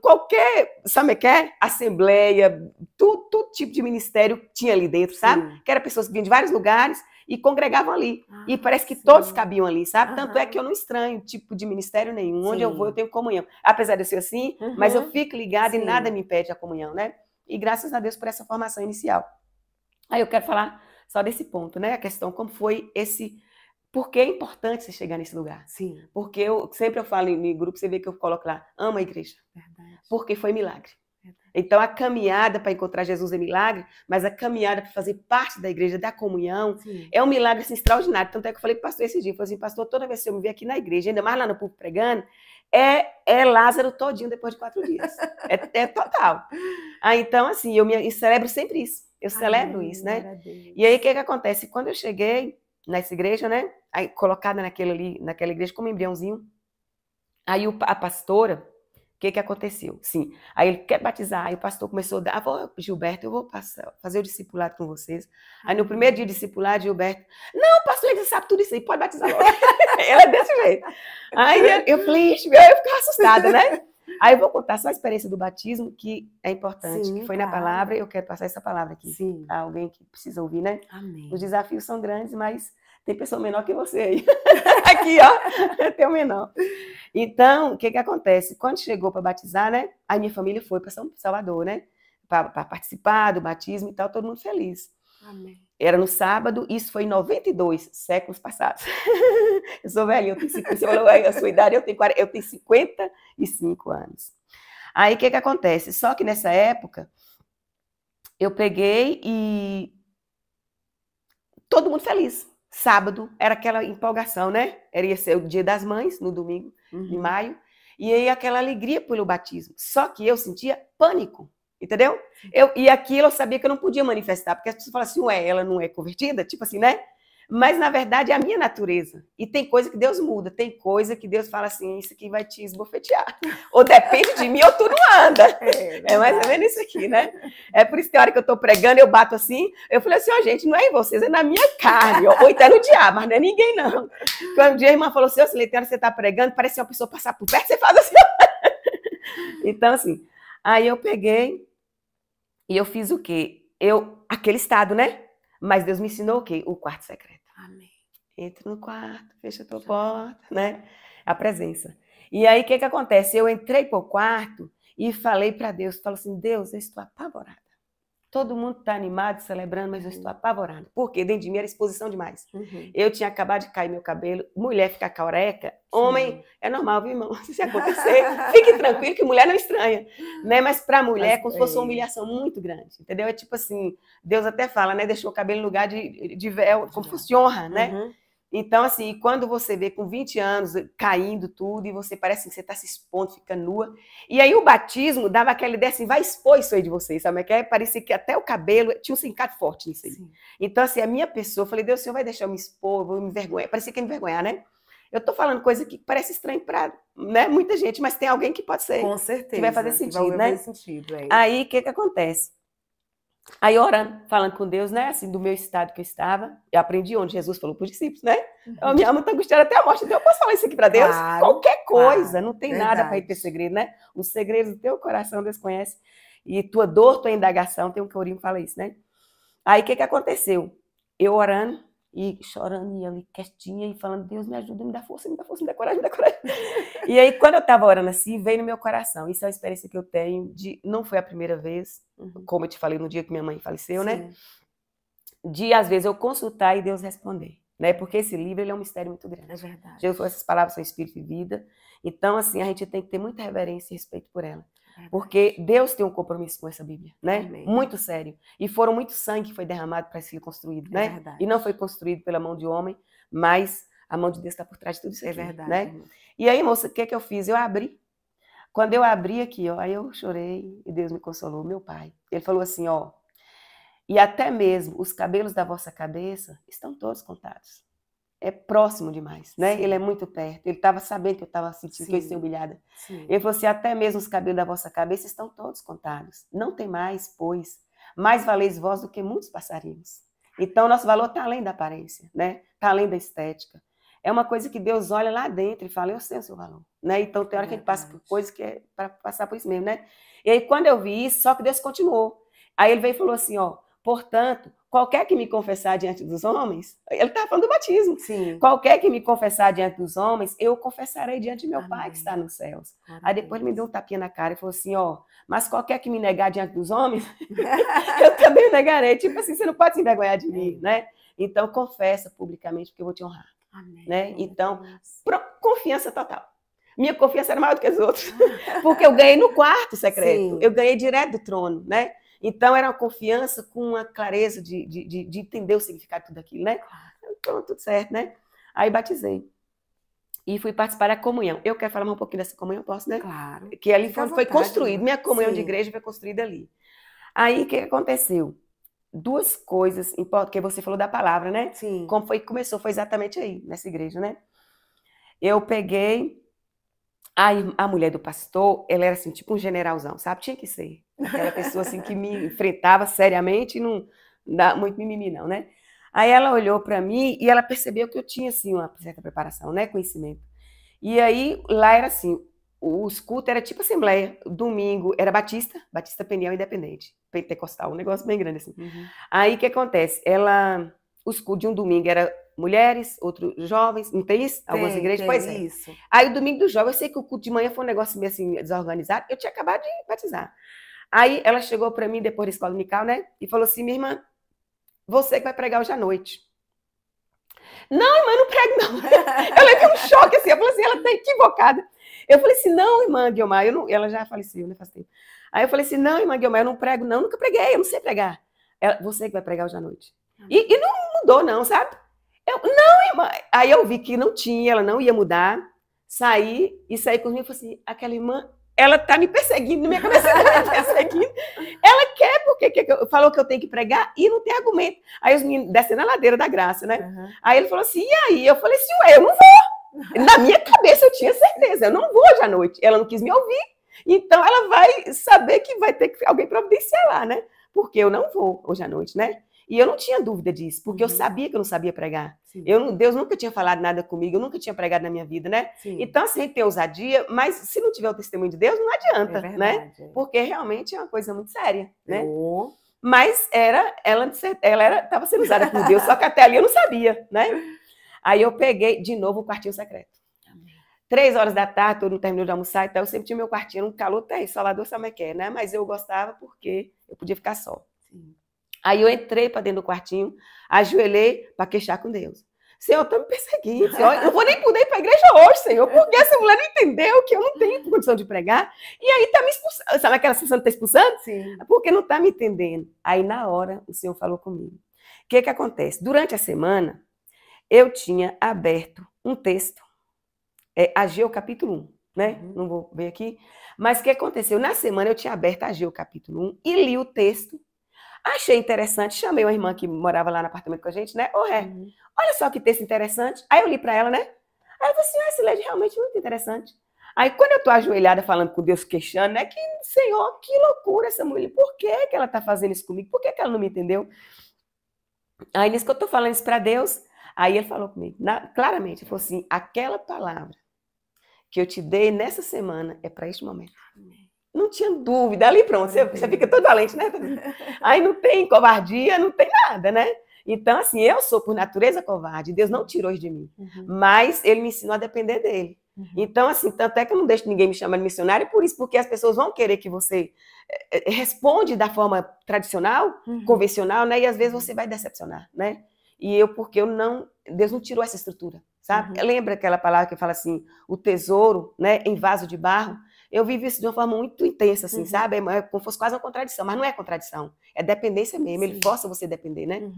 qualquer, sabe o que é? Assembleia, todo tipo de ministério tinha ali dentro, sabe? Sim. Que eram pessoas que vinham de vários lugares e congregavam ali. E parece que sim, todos cabiam ali, sabe? Tanto é que eu não estranho tipo de ministério nenhum. Sim. Onde eu vou, eu tenho comunhão. Apesar de eu ser assim, mas eu fico ligada, sim, e nada me impede a comunhão, né? E graças a Deus por essa formação inicial. Aí eu quero falar só desse ponto, né? A questão como foi esse... Por que é importante você chegar nesse lugar? Sim. Porque sempre eu falo em grupo, você vê que eu coloco lá, amo a igreja. Verdade. Porque foi milagre. Verdade. Então a caminhada para encontrar Jesus é milagre, mas a caminhada para fazer parte da igreja, da comunhão, sim, é um milagre assim, extraordinário. Tanto é que eu falei para o pastor esse dia, eu falei assim, pastor, toda vez que eu me ver aqui na igreja, ainda mais lá no púlpito pregando, é Lázaro todinho depois de 4 dias. É total. Então, assim, eu celebro sempre isso. Eu celebro isso, né? E aí, o que acontece? Quando eu cheguei nessa igreja, né? Aí, colocada naquela igreja como embriãozinho, aí a pastora, o que aconteceu? Sim, aí ele quer batizar, aí o pastor começou a dar, Gilberto, eu vou fazer o discipulado com vocês. Aí no primeiro dia de discipulado, Gilberto, não, pastor, ele sabe tudo isso aí, pode batizar logo. Ela é desse jeito. Aí eu falei, eu ficava assustada, né? Aí eu vou contar só a experiência do batismo, que é importante, sim, que foi na palavra, eu quero passar essa palavra aqui, sim, a alguém que precisa ouvir, né? Amém. Os desafios são grandes, mas tem pessoa menor que você aí. Aqui, ó, tem um menor. Então, o que acontece? Quando chegou para batizar, né? A minha família foi para Salvador, né? Para participar do batismo e tal, todo mundo feliz. Amém. Era no sábado, isso foi em 92, séculos passados. Eu sou velha, você falou a sua idade, eu tenho 55 anos. Aí, o que acontece? Só que nessa época, eu peguei e todo mundo feliz. Sábado, era aquela empolgação, né? Ia ser o Dia das Mães, no domingo, de maio. E aí, aquela alegria pelo batismo. Só que eu sentia pânico. Entendeu? E aquilo eu sabia que eu não podia manifestar, porque as pessoas falam assim, ué, ela não é convertida? Tipo assim, né? Mas, na verdade, é a minha natureza. E tem coisa que Deus muda, tem coisa que Deus fala assim, isso aqui vai te esbofetear. Ou depende de mim, ou tu não anda. É mais ou menos isso aqui, né? É por isso que a hora que eu tô pregando, eu bato assim, eu falei assim, ó, gente, não é em vocês, é na minha carne, ou então é no diabo, mas não é ninguém, não. Quando um dia a irmã falou assim, ó, Sileitana, você tá pregando, parece uma pessoa passar por perto, você faz assim, ó. Então, assim, aí eu peguei e eu fiz o quê? Aquele estado, né? Mas Deus me ensinou o quê? O quarto secreto. Amém. Entra no quarto, fecha a tua porta, né? A presença. E aí, o que acontece? Eu entrei para o quarto e falei para Deus, falo assim, Deus, eu estou apavorada. Todo mundo está animado, celebrando, mas eu estou apavorada. Porque dentro de mim era exposição demais. Eu tinha acabado de cair meu cabelo, mulher ficar careca, homem, é normal, viu, irmão? Se acontecer, fique tranquilo que mulher não estranha. Né? Mas para a mulher é como se fosse uma humilhação muito grande, entendeu? É tipo assim, Deus até fala, né? Deixou o cabelo no lugar de véu, como se fosse honra, né? Então, assim, quando você vê com 20 anos caindo tudo e você parece que você está se expondo, fica nua. E aí o batismo dava aquela ideia assim, vai expor isso aí de vocês, sabe? Que parecia que até o cabelo tinha um sindicato forte nisso aí. Sim. Então, assim, a minha pessoa, eu falei, Deus, o Senhor vai deixar eu me expor, eu vou me envergonhar. Parecia que ia me envergonhar, né? Eu tô falando coisa que parece estranha para, né, muita gente, mas tem alguém que pode ser. Com certeza. Que vai fazer sentido, vai né? fazer sentido, é. Aí, o que acontece? Aí, orando, falando com Deus, né, assim, do meu estado que eu estava, eu aprendi onde Jesus falou para os discípulos, né? Minha alma está angustiada até a morte, então eu posso falar isso aqui para Deus? Claro, Qualquer coisa, claro, não tem verdade. nada para ter segredo, né? Os segredos do teu coração Deus conhece, e tua dor, tua indagação, tem um corinho que fala isso, né? Aí, o que aconteceu? Eu orando, e chorando, e ali quietinha, e falando, Deus, me ajuda, me dá força, me dá força, me dá coragem, me dá coragem. E aí, quando eu estava orando assim, veio no meu coração. Isso é uma experiência que eu tenho de... Não foi a primeira vez, como eu te falei no dia que minha mãe faleceu, Sim. né? De, às vezes, eu consultar e Deus responder, né? Porque esse livro, ele é um mistério muito grande. É verdade. Jesus falou, essas palavras são espírito e vida. Então, assim, a gente tem que ter muita reverência e respeito por ela. Porque Deus tem um compromisso com essa Bíblia, né? Amém. Muito sério. E foram muito sangue que foi derramado para ser construído, né? Verdade. E não foi construído pela mão de homem, mas a mão de Deus está por trás de tudo isso aqui, verdade. né? E aí, moça, o que eu fiz? Eu abri. Quando eu abri aqui, ó, aí eu chorei e Deus me consolou, meu pai. Ele falou assim, ó, e até mesmo os cabelos da vossa cabeça estão todos contados. É próximo demais, né? Sim. Ele é muito perto. Ele estava sabendo que eu estava sentindo que eu ia ser humilhada. Sim. Ele falou assim, até mesmo os cabelos da vossa cabeça estão todos contados. Não tem mais, pois, mais valeis vós do que muitos passarinhos. Então, nosso valor está além da aparência, né? Está além da estética. É uma coisa que Deus olha lá dentro e fala, eu sei o seu valor, né? Então, tem hora que a gente passa por coisas que é para passar por isso mesmo, né? E aí, quando eu vi isso, só que Deus continuou. Aí ele veio e falou assim, ó, portanto, qualquer que me confessar diante dos homens, ele estava falando do batismo. Sim. Qualquer que me confessar diante dos homens, eu confessarei diante de meu Amém. Pai que está nos céus. Amém. Aí depois ele me deu um tapinha na cara e falou assim, ó, mas qualquer que me negar diante dos homens, eu também negarei. Tipo assim, você não pode se envergonhar de mim, né? Então, confessa publicamente, porque eu vou te honrar. Amém. Né? Então, confiança total. Minha confiança era maior do que as outras, porque eu ganhei no quarto secreto. Sim. Eu ganhei direto do trono, né? Então, era uma confiança com uma clareza de entender o significado de tudo aquilo, né? Então, tudo certo, né? Aí, batizei. E fui participar da comunhão. Eu quero falar um pouquinho dessa comunhão, posso, né? Claro. Que ali foi construído. Minha comunhão de igreja foi construída ali. Aí, o que aconteceu? Duas coisas importantes, que você falou da palavra, né? Sim. Como foi que começou, foi exatamente aí, nessa igreja, né? Eu peguei... A mulher do pastor, ela era assim, tipo um generalzão, sabe? Tinha que ser. Aquela pessoa assim que me enfrentava seriamente e não dá muito mimimi não, né? Aí ela olhou para mim e ela percebeu que eu tinha assim uma certa preparação, né? Conhecimento. E aí lá era assim, os cultos era tipo assembleia, domingo era Batista Peniel Independente, pentecostal, um negócio bem grande assim. Aí o que acontece? Os cultos de um domingo era mulheres, outros jovens, não tem isso? Algumas igrejas? Pois é. Isso. Aí o domingo do jovem, eu sei que o culto de manhã foi um negócio meio assim desorganizado, eu tinha acabado de batizar. Aí ela chegou para mim depois da escola dominical, né? E falou assim, minha irmã, você que vai pregar hoje à noite. Não, irmã, não prego não. Eu levei um choque assim, eu falei assim, ela tá equivocada. Eu falei assim, não, irmã Guiomar, ela já faleceu, né, faz tempo. Aí eu falei assim, não, irmã Guiomar, eu não prego não, nunca preguei, eu não sei pregar. Você que vai pregar hoje à noite. E não mudou não, sabe? Não, irmã. Aí eu vi que não tinha, ela não ia mudar. Saí com os meus e falei assim, aquela irmã, ela tá me perseguindo, na minha cabeça ela tá me perseguindo. Ela quer, porque falou que eu tenho que pregar e não tem argumento. Aí os meninos descendo a ladeira da graça, né? Aí ele falou assim, e aí? Eu falei assim, ué, eu não vou. Na minha cabeça eu tinha certeza, eu não vou hoje à noite. Ela não quis me ouvir, então ela vai saber que vai ter que alguém providenciar lá, né? Porque eu não vou hoje à noite, né? E eu não tinha dúvida disso, porque eu sabia que eu não sabia pregar. Deus nunca tinha falado nada comigo, eu nunca tinha pregado na minha vida, né? Sim. Então, assim, a gente tem ousadia, mas se não tiver o testemunho de Deus, não adianta, né? Porque realmente é uma coisa muito séria, né? Mas ela estava sendo usada por Deus, só que até ali eu não sabia, né? Aí eu peguei, de novo, o quartinho secreto. 3 horas da tarde, todo mundo terminou de almoçar e tal, eu sempre tinha meu quartinho, um calor tem, Salvador sabe o que é, né? Mas eu gostava porque eu podia ficar só. Sim. Aí eu entrei para dentro do quartinho, ajoelhei para queixar com Deus. Senhor, tá me perseguindo, Senhor, eu não vou nem poder ir para a igreja hoje, Senhor, porque essa mulher não entendeu que eu não tenho condição de pregar, e aí tá me expulsando. Sabe aquela sensação de tá expulsando? Sim. Porque não tá me entendendo. Aí na hora o Senhor falou comigo. O que acontece? Durante a semana, eu tinha aberto um texto, Ageu capítulo 1, né? Não vou ver aqui. Mas o que aconteceu? Na semana eu tinha aberto Ageu capítulo 1 e li o texto. Achei interessante, chamei uma irmã que morava lá no apartamento com a gente, né? Olha só que texto interessante. Aí eu li para ela, né? Aí eu falei assim, esse LED realmente é muito interessante. Aí quando eu tô ajoelhada falando com Deus, queixando, né, que, Senhor, que loucura essa mulher, por que que ela tá fazendo isso comigo? Por que que ela não me entendeu? Aí nisso que eu tô falando isso para Deus, aí ele falou comigo, claramente, ele falou assim, aquela palavra que eu te dei nessa semana é para este momento. Não tinha dúvida, ali pronto, você fica todo valente, né? Aí não tem covardia, não tem nada, né? Então, assim, eu sou por natureza covarde, Deus não tirou isso de mim, mas ele me ensinou a depender dele. Então, assim, tanto é que eu não deixo ninguém me chamar de missionário, por isso, porque as pessoas vão querer que você responde da forma tradicional, convencional, né? E às vezes você vai decepcionar, né? Porque Deus não tirou essa estrutura, sabe? Lembra aquela palavra que fala assim, o tesouro, né, em vaso de barro? Eu vivo isso de uma forma muito intensa, assim, sabe? É como se fosse quase uma contradição, mas não é contradição, é dependência mesmo, ele força você a depender, né?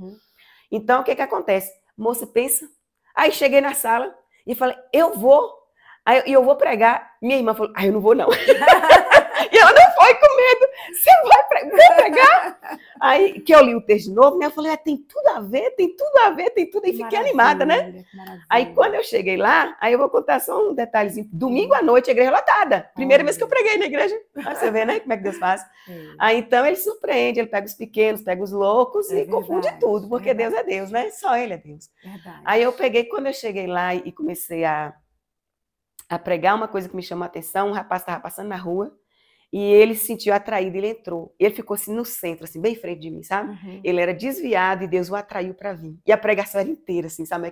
Então, o que que acontece? Moça, pensa. Aí cheguei na sala e falei, eu vou. Aí eu vou pregar. Minha irmã falou, eu não vou não. E ela não foi com medo. Você vai pregar? Aí que eu li o texto de novo, né? Eu falei, tem tudo a ver, tem tudo a ver, tem tudo. E fiquei animada, né? Aí quando eu cheguei lá, aí eu vou contar só um detalhezinho. Domingo à noite, a igreja lotada. Primeira vez que eu preguei na igreja. Aí você vê, né? Como é que Deus faz. Aí então ele surpreende, ele pega os pequenos, pega os loucos e confunde tudo, porque Deus é Deus, né? Só ele é Deus. Aí eu peguei, quando eu cheguei lá e comecei a pregar, uma coisa que me chamou a atenção, um rapaz estava passando na rua, e ele se sentiu atraído, ele entrou. Ele ficou assim no centro, assim, bem em frente de mim, sabe? Ele era desviado e Deus o atraiu para vir. E a pregação era inteira, assim, sabe?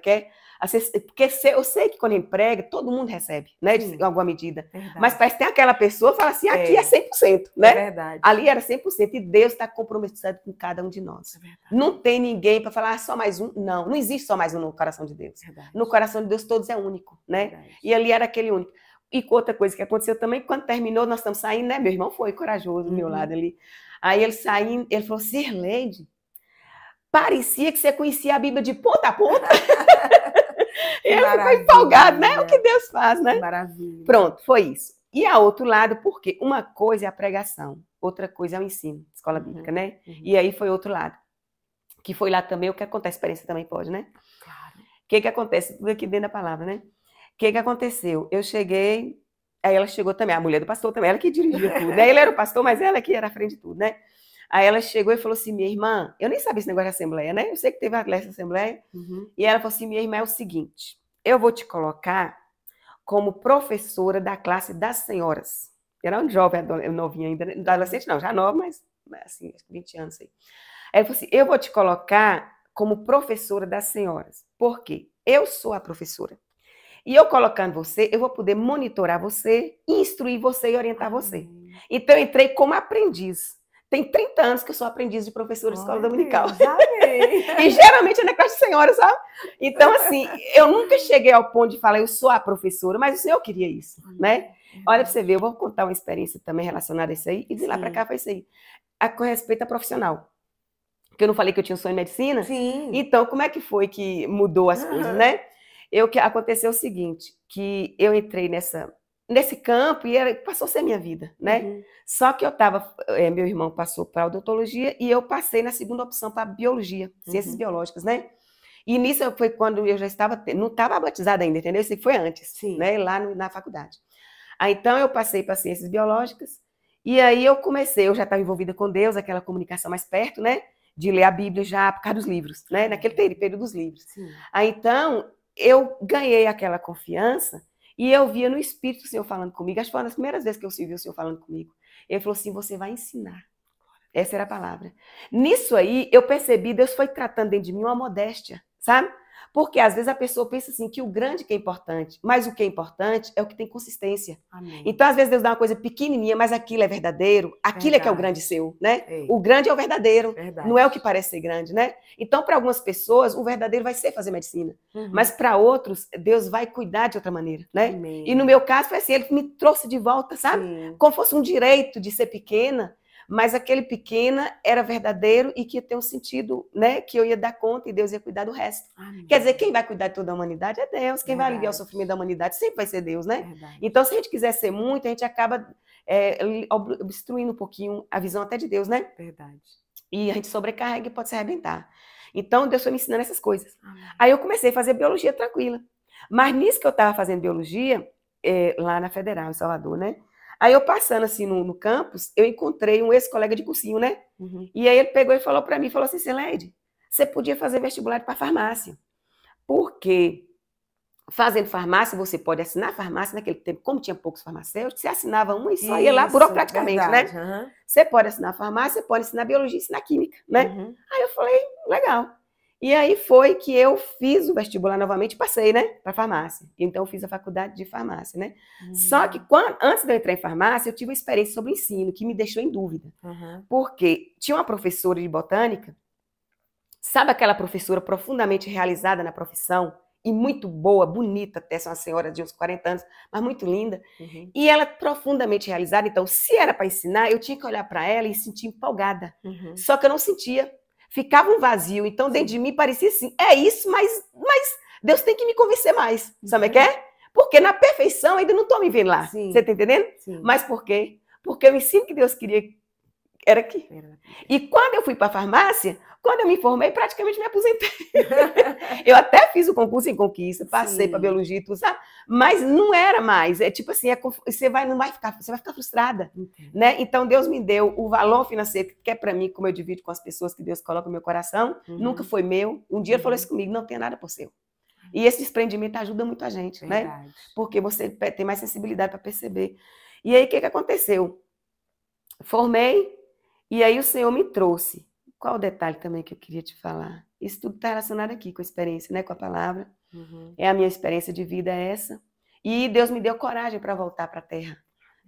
Assim, porque eu sei que quando ele prega, todo mundo recebe, né? De alguma medida. Mas parece que tem aquela pessoa que fala assim, aqui é 100%, né? É verdade. Ali era 100%. E Deus está comprometido com cada um de nós. Não tem ninguém para falar, só mais um. Não, não existe só mais um no coração de Deus. No coração de Deus, todos é único, né? E ali era aquele único. E outra coisa que aconteceu também, quando terminou, nós estamos saindo, né? Meu irmão foi corajoso do meu lado ali. Aí ele saindo, ele falou, Sirleide, parecia que você conhecia a Bíblia de ponta a ponta. Ele ficou empolgado, né? O que Deus faz, né? Maravilha. Pronto, foi isso. E a outro lado, porque uma coisa é a pregação, outra coisa é o ensino, escola bíblica, né? E aí foi outro lado. Que foi lá também, o que acontece, experiência também pode, né? Claro. O que acontece? Tudo aqui dentro da palavra, né? O que aconteceu? Eu cheguei, aí ela chegou também, a mulher do pastor também, ela que dirigia tudo, né? Ele era o pastor, mas ela que era a frente de tudo, né? Aí ela chegou e falou assim, minha irmã, eu nem sabia esse negócio de assembleia, né? Eu sei que teve essa assembleia, e ela falou assim, minha irmã, é o seguinte, eu vou te colocar como professora da classe das senhoras. Era um jovem, novinha ainda, não adolescente não, já nova, mas assim, 20 anos aí. Aí ela falou assim, eu vou te colocar como professora das senhoras. Por quê? Eu sou a professora. E eu colocando você, eu vou poder monitorar você, instruir você e orientar você. Então, eu entrei como aprendiz. Tem 30 anos que eu sou aprendiz de professora de escola dominical. E geralmente é na classe de senhora, sabe? Então, assim, eu nunca cheguei ao ponto de falar, eu sou a professora, mas o Senhor queria isso, né? Olha pra você ver, eu vou contar uma experiência também relacionada a isso aí, e de lá pra cá foi isso aí. Com respeito a profissional. Porque eu não falei que eu tinha um sonho em medicina? Sim. Então, como é que foi que mudou as coisas, né? Que aconteceu o seguinte, que eu entrei nesse campo e passou a ser minha vida, né? Só que meu irmão passou para odontologia e eu passei na segunda opção para biologia, ciências biológicas, né? E nisso foi quando eu já não estava batizada ainda, entendeu? Isso foi antes, né? Lá na faculdade. Aí então eu passei para ciências biológicas e aí eu já estava envolvida com Deus, aquela comunicação mais perto, né? De ler a Bíblia já por causa dos livros, né? Naquele período dos livros. Aí então eu ganhei aquela confiança e eu via no Espírito o Senhor falando comigo. Acho que foi uma das primeiras vezes que eu ouvi o Senhor falando comigo. Ele falou assim, você vai ensinar. Essa era a palavra. Nisso aí, eu percebi, Deus foi tratando dentro de mim uma modéstia, sabe? Porque às vezes a pessoa pensa assim, que o grande que é importante, mas o que é importante é o que tem consistência. Amém. Então, às vezes, Deus dá uma coisa pequenininha, mas aquilo é verdadeiro, aquilo é que é o grande seu, né? O grande é o verdadeiro, não é o que parece ser grande, né? Então, para algumas pessoas, o verdadeiro vai ser fazer medicina, mas para outros, Deus vai cuidar de outra maneira, né? Amém. E no meu caso, foi assim, ele me trouxe de volta, sabe? Como fosse um direito de ser pequena, mas aquele pequena era verdadeiro e que ia ter um sentido, né? Que eu ia dar conta e Deus ia cuidar do resto. Amém. Quer dizer, quem vai cuidar de toda a humanidade é Deus. Quem vai aliviar o sofrimento da humanidade sempre vai ser Deus, né? Então, se a gente quiser ser muito, a gente acaba obstruindo um pouquinho a visão até de Deus, né? Verdade. E a gente sobrecarrega e pode se arrebentar. Então, Deus foi me ensinando essas coisas. Aí eu comecei a fazer biologia tranquila. Mas nisso que eu estava fazendo biologia, lá na Federal, em Salvador, né? Aí eu passando assim no campus, eu encontrei um ex-colega de cursinho, né? E aí ele pegou e falou para mim, falou assim, Sileide, você podia fazer vestibular para farmácia. Porque fazendo farmácia, você pode assinar farmácia naquele tempo, como tinha poucos farmacêuticos, você assinava uma e só ia lá burocraticamente, verdade, né? Você pode assinar farmácia, você pode ensinar biologia e ensinar química, né? Aí eu falei, legal. E aí foi que eu fiz o vestibular novamente e passei, né, para farmácia. Então eu fiz a faculdade de farmácia, né? Só que antes de eu entrar em farmácia, eu tive uma experiência sobre o ensino que me deixou em dúvida. Porque tinha uma professora de botânica, sabe aquela professora profundamente realizada na profissão e muito boa, bonita, até uma senhora de uns 40 anos, mas muito linda. E ela profundamente realizada, então se era para ensinar, eu tinha que olhar para ela e sentir empolgada. Só que eu não sentia. Ficava um vazio, então dentro de mim parecia assim, é isso, mas Deus tem que me convencer mais, sabe o que é? Porque na perfeição ainda não estou me vendo lá, você está entendendo? Mas por quê? Porque o ensino que Deus queria era aqui. E quando eu fui para a farmácia, quando eu me formei, praticamente me aposentei. Eu até fiz o concurso em Conquista, passei para biologia e tudo, sabe? Mas não era mais. É tipo assim, você vai ficar frustrada, né? Então Deus me deu o valor financeiro que é para mim, como eu divido com as pessoas que Deus coloca no meu coração, nunca foi meu. Um dia ele falou isso comigo, não tem nada por seu. E esse desprendimento ajuda muito a gente, né? Porque você tem mais sensibilidade para perceber. E aí o que aconteceu? Formei. E aí o Senhor me trouxe. Qual o detalhe também que eu queria te falar? Isso tudo está relacionado aqui com a experiência, né? Com a palavra. É a minha experiência de vida essa. E Deus me deu coragem para voltar para a terra.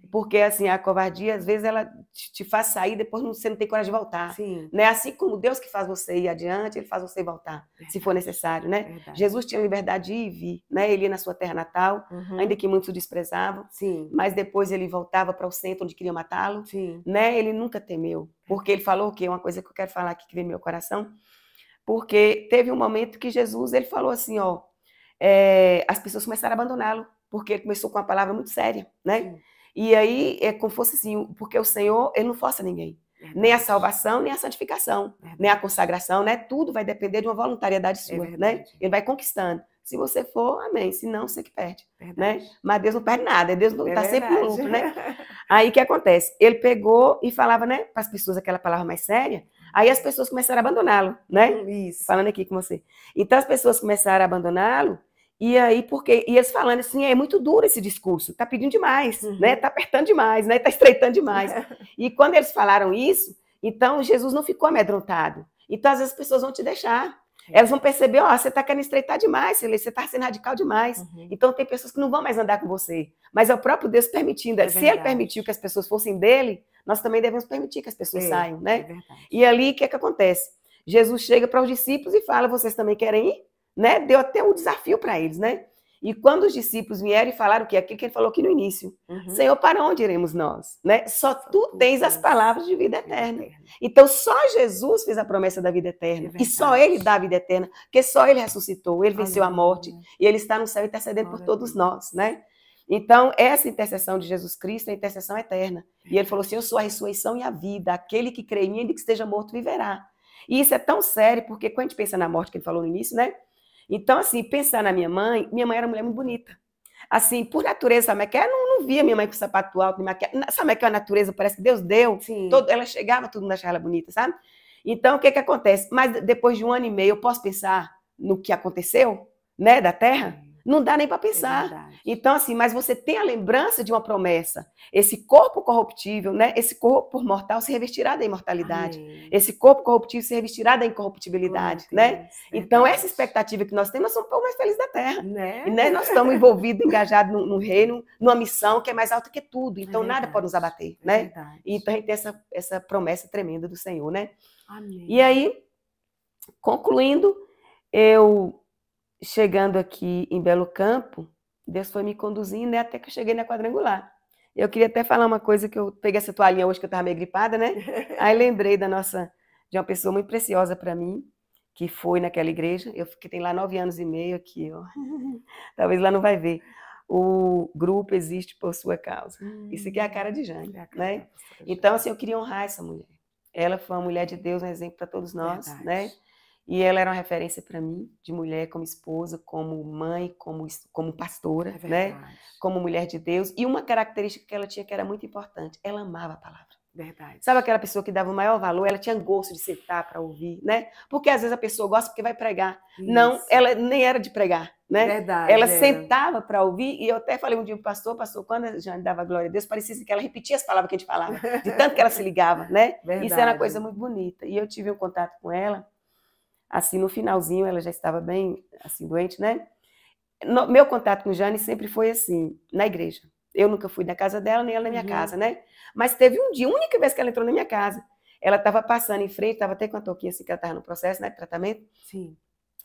Porque, assim, a covardia, às vezes, ela te faz sair, depois você não tem coragem de voltar. Né? Assim como Deus que faz você ir adiante, Ele faz você voltar, se for necessário, né? Jesus tinha liberdade de ir e vir, né? Ele ia na sua terra natal, ainda que muitos o desprezavam, mas depois ele voltava para o centro onde queriam matá-lo, né? Ele nunca temeu, porque ele falou o quê? Uma coisa que eu quero falar aqui que vem no meu coração, porque teve um momento que Jesus, ele falou assim, ó, as pessoas começaram a abandoná-lo, porque ele começou com uma palavra muito séria, né? E aí é como fosse assim, porque o Senhor, Ele não força ninguém. Nem a salvação, nem a santificação, nem a consagração, né? Tudo vai depender de uma voluntariedade sua, né? Ele vai conquistando. Se você for, amém. Se não, você que perde, né? Mas Deus não perde nada, Deus está sempre no lucro, né? Aí o que acontece? Ele pegou e falava, né, para as pessoas aquela palavra mais séria, aí as pessoas começaram a abandoná-lo, né? Isso. Falando aqui com você. Então as pessoas começaram a abandoná-lo. E aí, e eles falando assim, é muito duro esse discurso, tá pedindo demais, né? Tá apertando demais, né? Tá estreitando demais. E quando eles falaram isso, então Jesus não ficou amedrontado. Então, às vezes, as pessoas vão te deixar. Elas vão perceber, ó, você tá querendo estreitar demais, você tá sendo radical demais. Então, tem pessoas que não vão mais andar com você. Mas é o próprio Deus permitindo. Se Ele permitiu que as pessoas fossem dele, nós também devemos permitir que as pessoas saiam, né? E ali, o que acontece? Jesus chega para os discípulos e fala, vocês também querem ir? Né? Deu até um desafio para eles, né? E quando os discípulos vieram e falaram que aquilo que ele falou aqui no início, Senhor, para onde iremos nós? Né? Só tu tens as palavras de vida eterna. Então só Jesus fez a promessa da vida eterna. E só Ele dá a vida eterna, porque só Ele ressuscitou, Ele venceu a morte e Ele está no céu intercedendo por todos nós, né? Então essa intercessão de Jesus Cristo é a intercessão eterna. E Ele falou assim, eu sou a ressurreição e a vida, aquele que crê em mim, ainda que esteja morto, viverá. E isso é tão sério, porque quando a gente pensa na morte que ele falou no início, né? Então, assim, pensar na minha mãe era uma mulher muito bonita. Assim, por natureza, sabe que não via minha mãe com sapato alto, sabe que a natureza parece que Deus deu? Ela chegava, todo mundo achava ela bonita, sabe? Então, o que acontece? Mas depois de 1 ano e meio, eu posso pensar no que aconteceu, né, da terra? Não dá nem para pensar. Então, assim, mas você tem a lembrança de uma promessa. Esse corpo corruptível, né? Esse corpo mortal se revestirá da imortalidade. Amém. Esse corpo corruptível se revestirá da incorruptibilidade, né? Então, essa expectativa que nós temos, nós somos o povo mais feliz da terra. Né? E, nós estamos envolvidos, engajados no reino, numa missão que é mais alta que tudo. Então, nada pode nos abater, né? Então, a gente tem essa promessa tremenda do Senhor, né? Amém. E aí, concluindo, chegando aqui em Belo Campo, Deus foi me conduzindo, né, até que eu cheguei na quadrangular. Eu queria até falar uma coisa, que eu peguei essa toalhinha hoje que eu estava meio gripada, né? Aí lembrei de uma pessoa muito preciosa para mim, que foi naquela igreja. Eu fiquei lá 9 anos e meio aqui, ó. Talvez lá não vai ver. O grupo existe por sua causa. Isso aqui é a cara de Jane, né? Então, assim, eu queria honrar essa mulher. Ela foi uma mulher de Deus, um exemplo para todos nós, né? E ela era uma referência para mim, de mulher, como esposa, como mãe, como pastora, né? Como mulher de Deus. E uma característica que ela tinha que era muito importante, ela amava a palavra. Verdade. Sabe aquela pessoa que dava o maior valor? Ela tinha gosto de sentar para ouvir, né? Porque às vezes a pessoa gosta porque vai pregar. Isso. Não, ela nem era de pregar, né? Verdade. Ela sentava para ouvir, e eu até falei um dia para o pastor, quando a Jane dava glória a Deus, parecia que ela repetia as palavras que a gente falava, de tanto que ela se ligava, né? Verdade. Isso era uma coisa muito bonita. E eu tive um contato com ela, assim, no finalzinho, ela já estava bem, assim, doente, né? Meu contato com Jane sempre foi assim, na igreja. Eu nunca fui na casa dela, nem ela na minha casa, né? Mas teve um dia, a única vez que ela entrou na minha casa, ela estava passando em frente, estava até com a touquinha assim, que ela estava no processo, né, de tratamento. Sim.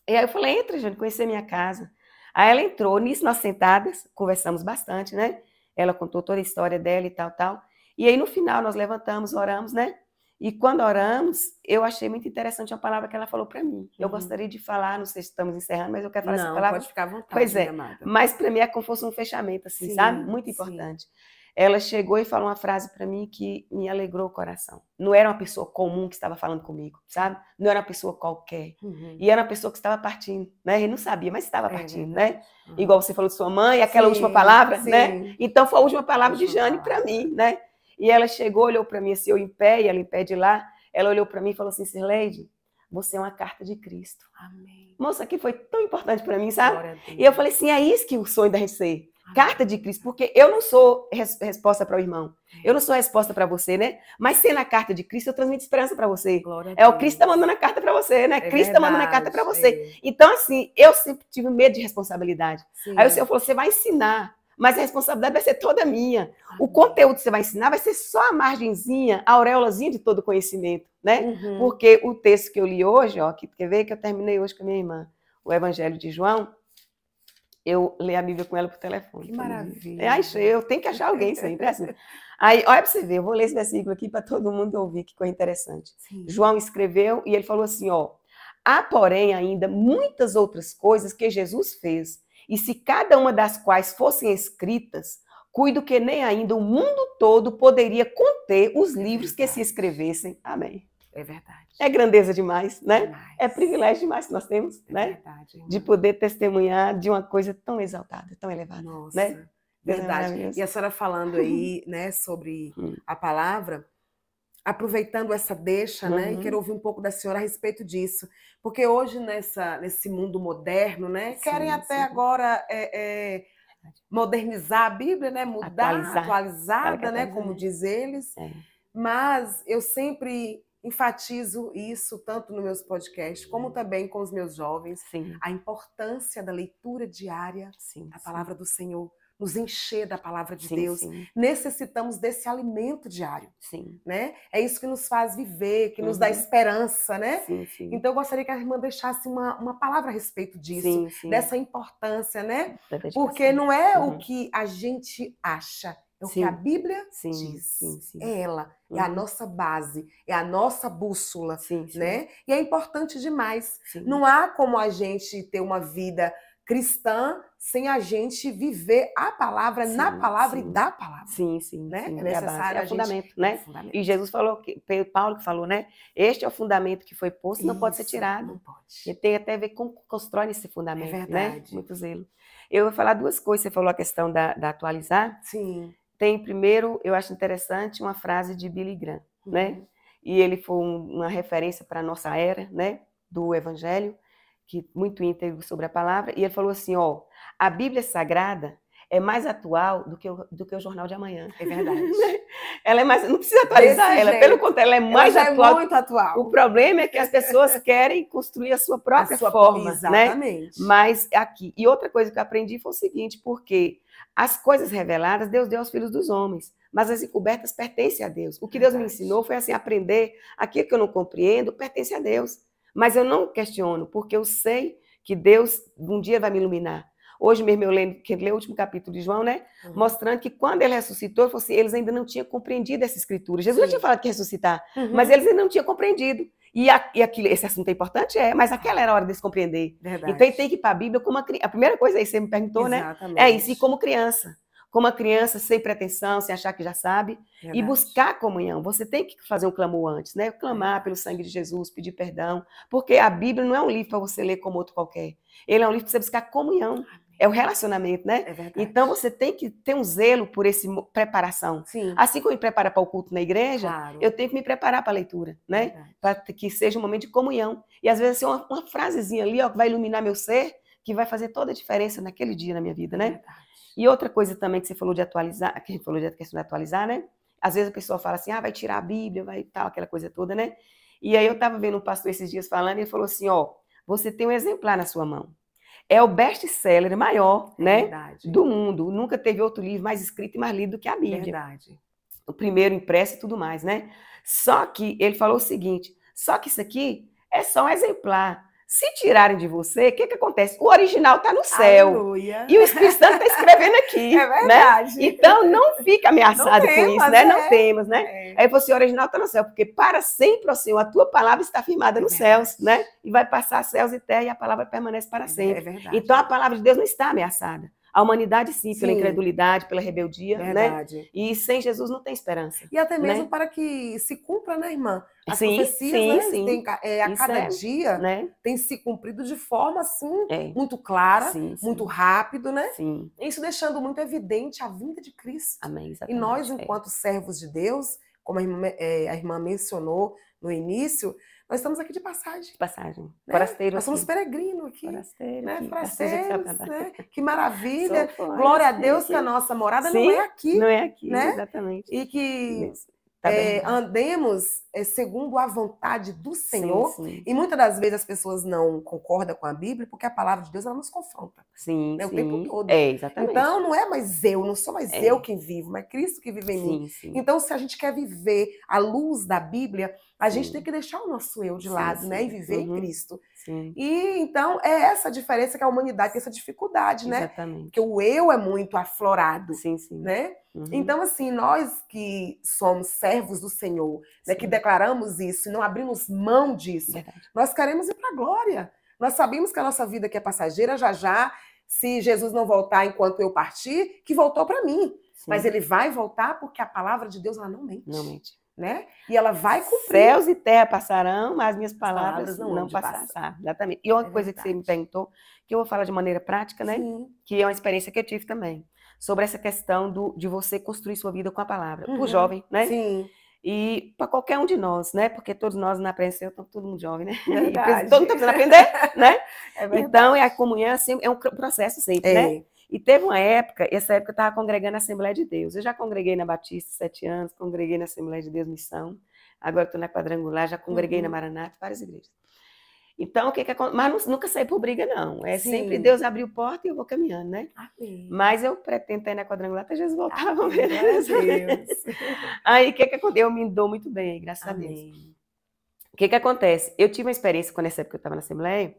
E aí eu falei, entra, Jane, conhecer minha casa. Aí ela entrou, nisso nós sentadas, conversamos bastante, né? Ela contou toda a história dela e tal, tal. E aí no final nós levantamos, oramos, né? E quando oramos, eu achei muito interessante a palavra que ela falou para mim. Eu gostaria de falar, não sei se estamos encerrando, mas eu quero falar essa palavra. Não, pode ficar à vontade, pois é, amada. Mas para mim é como se fosse um fechamento, assim, sim, sabe? Muito importante. Sim. Ela chegou e falou uma frase para mim que me alegrou o coração. Não era uma pessoa comum que estava falando comigo, sabe? Não era uma pessoa qualquer. E era uma pessoa que estava partindo, né? Ele não sabia, mas estava partindo, né? Igual você falou de sua mãe, aquela última palavra, né? Então foi a última palavra de Jane para mim, né? E ela chegou, olhou para mim assim, eu em pé, e ela em pé de lá. Ela olhou para mim e falou assim, Sirleide, você é uma carta de Cristo. Amém. Moça, que foi tão importante para mim, sabe? E eu falei assim, é isso que o sonho da gente ser. Carta de Cristo, porque eu não sou resposta para o irmão. Eu não sou resposta para você, né? Mas sendo a carta de Cristo, eu transmito esperança para você. É o Cristo tá mandando a carta para você, né? Cristo tá mandando a carta para você. Então, assim, eu sempre tive medo de responsabilidade. Sim. Aí o Senhor falou, você vai ensinar, mas a responsabilidade vai ser toda minha. O conteúdo que você vai ensinar vai ser só a margenzinha, a auréolazinha de todo conhecimento, né? Porque o texto que eu li hoje, ó, quer ver que eu terminei hoje com a minha irmã, o Evangelho de João, eu leio a Bíblia com ela por telefone. Que maravilha. Eu tenho que achar alguém sempre, assim. Aí, olha para você ver, eu vou ler esse versículo aqui para todo mundo ouvir, que coisa interessante. Sim. João escreveu e ele falou assim, ó, há, porém, ainda muitas outras coisas que Jesus fez, e se cada uma das quais fossem escritas, cuido que nem ainda o mundo todo poderia conter os livros que se escrevessem. Amém. É verdade. É grandeza demais, né? Demais. É privilégio demais que nós temos, né? Verdade, de poder testemunhar de uma coisa tão exaltada, tão elevada. Nossa, né? Verdade. E a senhora falando aí, né, sobre a palavra, aproveitando essa deixa, né, e quero ouvir um pouco da senhora a respeito disso, porque hoje nesse mundo moderno, né, querem até agora modernizar a Bíblia, né, mudar, atualizada, né, como diz eles, mas eu sempre enfatizo isso tanto nos meus podcasts, como também com os meus jovens, a importância da leitura diária da palavra do Senhor, nos encher da palavra de Deus. Necessitamos desse alimento diário, né? É isso que nos faz viver, que nos dá esperança, né? Então eu gostaria que a irmã deixasse uma palavra a respeito disso, dessa importância, né? Porque não é o que a gente acha, é o que a Bíblia diz. É ela, é a nossa base, é a nossa bússola, né? E é importante demais. Não há como a gente ter uma vida cristã sem a gente viver a palavra, na palavra e da palavra. Né? É necessário, é fundamento, né? E Jesus falou, Paulo que falou, né? Este é o fundamento que foi posto, não pode ser tirado. Não pode. E tem até a ver com constrói esse fundamento, verdade. Né? Muito zelo. Eu vou falar duas coisas, você falou a questão da atualizar. Tem primeiro, eu acho interessante, uma frase de Billy Graham, né? E ele foi uma referência para a nossa era, né? Do Evangelho, que muito íntegro sobre a palavra, e ele falou assim, ó, a Bíblia Sagrada é mais atual do que o Jornal de Amanhã. É verdade. Ela é mais, não precisa atualizar ela, pelo contrário, ela é mais atual. É muito atual. O problema é que as pessoas querem construir a sua própria forma, exatamente. Né? Mas aqui, e outra coisa que eu aprendi foi o seguinte, porque as coisas reveladas, Deus deu aos filhos dos homens, mas as encobertas pertencem a Deus. O que Deus me ensinou foi assim, aprender aquilo que eu não compreendo pertence a Deus. Mas eu não questiono, porque eu sei que Deus um dia vai me iluminar. Hoje mesmo eu leio o último capítulo de João, né? Mostrando que quando ele ressuscitou, ele falou assim, eles ainda não tinham compreendido essa escritura. Jesus já tinha falado que ia ressuscitar, mas eles ainda não tinham compreendido. E aquilo, esse assunto é importante? Mas aquela era a hora deles compreender. Verdade. Então ele tem que ir para a Bíblia como a primeira coisa aí, você me perguntou, né? É isso, e como criança. como uma criança, sem pretensão, sem achar que já sabe, Verdade. e buscar comunhão. Você tem que fazer um clamor antes, né? Clamar pelo sangue de Jesus, pedir perdão, porque a Bíblia não é um livro para você ler como outro qualquer. Ele é um livro para você buscar comunhão. É o relacionamento, né? É verdade. Então você tem que ter um zelo por essa preparação. Sim. Assim como eu me preparo para o culto na igreja, Claro. eu tenho que me preparar para a leitura, né? Para que seja um momento de comunhão. E às vezes assim, uma frasezinha ali, ó, que vai iluminar meu ser, que vai fazer toda a diferença naquele dia na minha vida, né? Verdade. E outra coisa também que você falou de atualizar, que a gente falou de questão de atualizar, né? Às vezes a pessoa fala assim, vai tirar a Bíblia, vai tal, aquela coisa toda, né? E aí eu estava vendo um pastor esses dias falando, e ele falou assim, ó, você tem um exemplar na sua mão. É o best-seller maior, né, verdade. do mundo. Nunca teve outro livro mais escrito e mais lido do que a Bíblia. Verdade. O primeiro impresso e tudo mais, né? Só que ele falou o seguinte, só que isso aqui é só um exemplar. Se tirarem de você, o que acontece? O original está no céu. Aleluia. E o Espírito Santo está escrevendo aqui. É verdade. Né? Então, não fica ameaçado com isso, né? Não temos, né? É. Aí você, o original está no céu, porque para sempre, ó Senhor, a tua palavra está firmada nos céus, né? E vai passar céus e terra e a palavra permanece para sempre. É verdade. Então, a palavra de Deus não está ameaçada. A humanidade, sim, pela incredulidade, pela rebeldia, verdade. Né? E sem Jesus não tem esperança. E até mesmo né? para que se cumpra, né, irmã? As Sim, profecias, sim, né? sim. Tem, a Isso cada é, dia né? tem se cumprido de forma, assim, É. muito clara, Sim, sim. muito rápido, né? Sim. Isso deixando muito evidente a vinda de Cristo. Amém, E exatamente. nós, enquanto servos de Deus, como a irmã mencionou no início, nós estamos aqui de passagem. De passagem. Né? Forasteiro Nós somos aqui. peregrinos aqui. Forasteiro Né? aqui. Forasteiros, né? Que maravilha. Sou Glória a Deus aqui. que a nossa morada Sim, não é aqui. Não é aqui, né? Exatamente. E que Tá andemos segundo a vontade do Senhor. Sim, sim. E muitas das vezes as pessoas não concordam com a Bíblia porque a palavra de Deus ela nos confronta. Sim, né? sim. O tempo todo. Exatamente. Então não é mais eu, não sou mais eu quem vivo, mas Cristo que vive em mim. Sim. Então se a gente quer viver à luz da Bíblia, a gente tem que deixar o nosso eu de lado, né? E viver em Cristo. Sim. E então é essa diferença que a humanidade tem essa dificuldade, né? Exatamente. Porque o eu é muito aflorado. Sim. Né? Então, assim, nós que somos servos do Senhor, né, que declaramos isso e não abrimos mão disso, nós queremos ir para a glória. Nós sabemos que a nossa vida aqui é passageira, já, se Jesus não voltar enquanto eu partir, que voltou para mim. Sim. Mas ele vai voltar porque a palavra de Deus ela não mente. Não mente. Né? E ela vai cumprir. Céus e terra passarão, mas minhas palavras não passarão. Exatamente. E outra coisa que você me perguntou, que eu vou falar de maneira prática, né? Sim. Que é uma experiência que eu tive também. Sobre essa questão de você construir sua vida com a palavra. Para o jovem, né? Sim. E para qualquer um de nós, né? Porque todos nós na presença, estamos todo mundo jovem, né? Verdade. Todo mundo está precisando aprender, né? Então, a comunhão assim, é um processo sempre, né? E teve uma época, essa época eu estava congregando na Assembleia de Deus. Eu já congreguei na Batista 7 anos, congreguei na Assembleia de Deus Missão, agora estou na Quadrangular, já congreguei na Maranata, várias igrejas. Então, o que acontece? Mas nunca saí por briga, não. É sempre Deus abriu porta e eu vou caminhando, né? Amém. Mas eu pretendo estar na Quadrangular até Jesus voltar. Amém. Deus. Aí, o que acontece? Eu me dou muito bem, graças a Deus. O que acontece? Eu tive uma experiência, quando nessa época eu estava na Assembleia,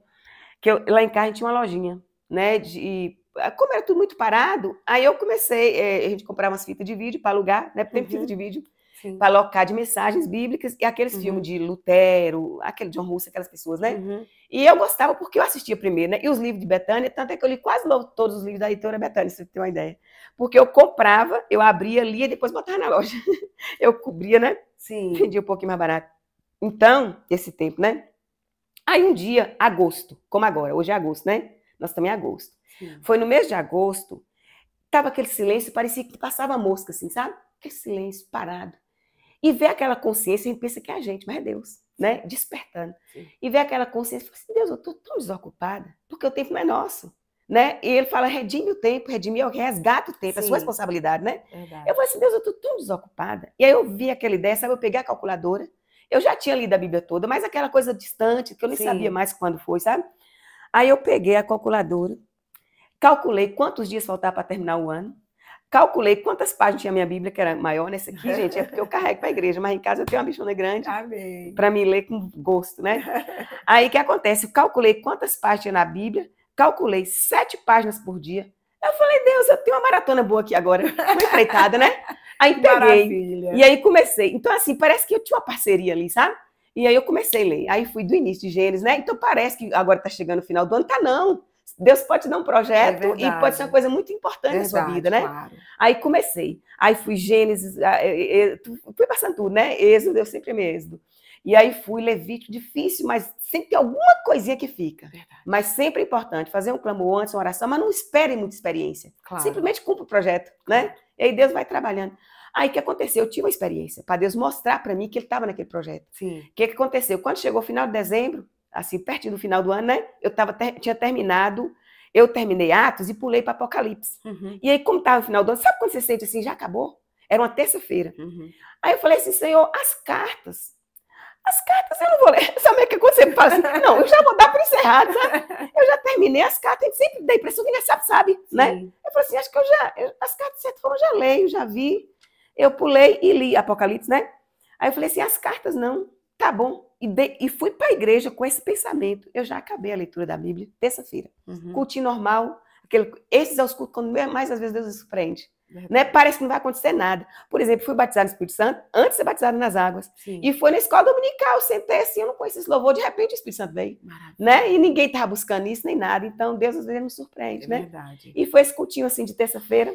que lá em casa a gente tinha uma lojinha, né? Como era tudo muito parado, aí eu comecei, a gente comprava umas fitas de vídeo para alugar, né? Porque tem fita de vídeo para alocar de mensagens bíblicas e aqueles filmes de Lutero, aquele John Russo, aquelas pessoas, né? E eu gostava porque eu assistia primeiro, né? E os livros de Betânia, tanto é que eu li quase todos os livros da editora Betânia, se você tem uma ideia. Porque eu comprava, eu abria, lia e depois botava na loja. Eu cobria, né? Sim. Vendia um pouquinho mais barato. Então, esse tempo, né? Aí um dia, agosto, como agora, hoje é agosto, né? Nós estamos em agosto. Sim. Foi no mês de agosto, tava aquele silêncio, parecia que passava mosca, assim, sabe? Aquele silêncio parado. E ver aquela consciência, a gente pensa que é a gente, mas é Deus, né? Despertando. Sim. E ver aquela consciência, assim, Deus, eu estou tão desocupada, porque o tempo não é nosso, né? E ele fala, redime o tempo, eu resgato o tempo, é sua responsabilidade, né? Verdade. Eu falei assim, Deus, eu estou tão desocupada. E aí eu vi aquela ideia, sabe? Eu peguei a calculadora, eu já tinha lido a Bíblia toda, mas aquela coisa distante, que eu nem sabia mais quando foi, sabe? Aí eu peguei a calculadora, calculei quantos dias faltava para terminar o ano, calculei quantas páginas tinha a minha Bíblia, que era maior nessa aqui, gente, é porque eu carrego para a igreja, mas em casa eu tenho uma bichona grande para me ler com gosto, né? Aí o que acontece? Eu calculei quantas páginas tinha na Bíblia, calculei 7 páginas por dia. Eu falei, Deus, eu tenho uma maratona boa aqui agora, uma empreitada, né? Aí peguei, maravilha. E aí comecei. Então, assim, parece que eu tinha uma parceria ali, sabe? E aí eu comecei a ler. Aí fui do início de Gênesis, né? Então parece que agora tá chegando o final do ano. Tá não. Deus pode te dar um projeto e pode ser uma coisa muito importante na sua vida, né? Claro. Aí comecei. Aí fui Gênesis, fui passando tudo, né? Êxodo, eu sempre amei Êxodo. E aí fui Levítico, difícil, mas sempre tem alguma coisinha que fica. Verdade. Mas sempre é importante fazer um clamor antes, uma oração, mas não espere muita experiência. Claro. Simplesmente cumpra o projeto, né? E aí Deus vai trabalhando. Aí o que aconteceu? Eu tive uma experiência para Deus mostrar para mim que ele estava naquele projeto. Sim. O que aconteceu? Quando chegou o final de dezembro, assim, pertinho do final do ano, né? Tinha terminado, eu terminei Atos e pulei para Apocalipse. Uhum. E aí, como estava no final do ano, sabe quando você sente assim, já acabou? Era uma terça-feira. Uhum. Aí eu falei assim, Senhor, as cartas eu não vou ler. Sabe o que você fala assim? Não, eu já vou dar por encerrado, sabe? Eu já terminei as cartas, a gente sempre dá a impressão que nem sabe, né? Eu falei assim, acho que as cartas, de certa forma, eu já leio, já vi. Eu pulei e li Apocalipse, né? Aí eu falei assim, as cartas não, tá bom. E fui para a igreja com esse pensamento. Eu já acabei a leitura da Bíblia, terça-feira. Uhum. Cultinho normal. Esses são os cultos quando mais às vezes Deus nos surpreende. Né? Parece que não vai acontecer nada. Por exemplo, fui batizada no Espírito Santo antes de ser batizada nas águas. Sim. E foi na escola dominical. Sentei assim, eu não conhecia esse louvor. De repente o Espírito Santo veio. Né? E ninguém estava buscando isso nem nada. Então Deus às vezes nos surpreende. Né? Verdade. E foi esse cultinho assim de terça-feira.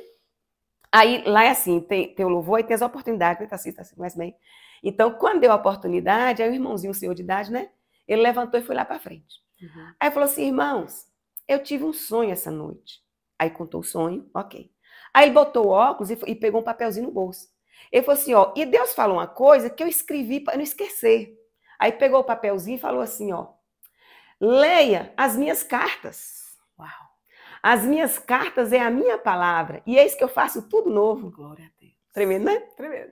Aí lá é assim, tem o louvor e tem as oportunidades, tá assim mais bem. Então, quando deu a oportunidade, aí o irmãozinho, o senhor de idade, né? Ele levantou e foi lá para frente. Uhum. Aí falou assim, irmãos, eu tive um sonho essa noite. Aí contou o sonho, ok. Aí ele botou o óculos e pegou um papelzinho no bolso. Ele falou assim, ó, e Deus falou uma coisa que eu escrevi para não esquecer. Aí pegou o papelzinho e falou assim, ó, leia as minhas cartas. Uau. As minhas cartas é a minha palavra. E eis que eu faço tudo novo. Glória a Deus. Tremendo, né? Tremendo.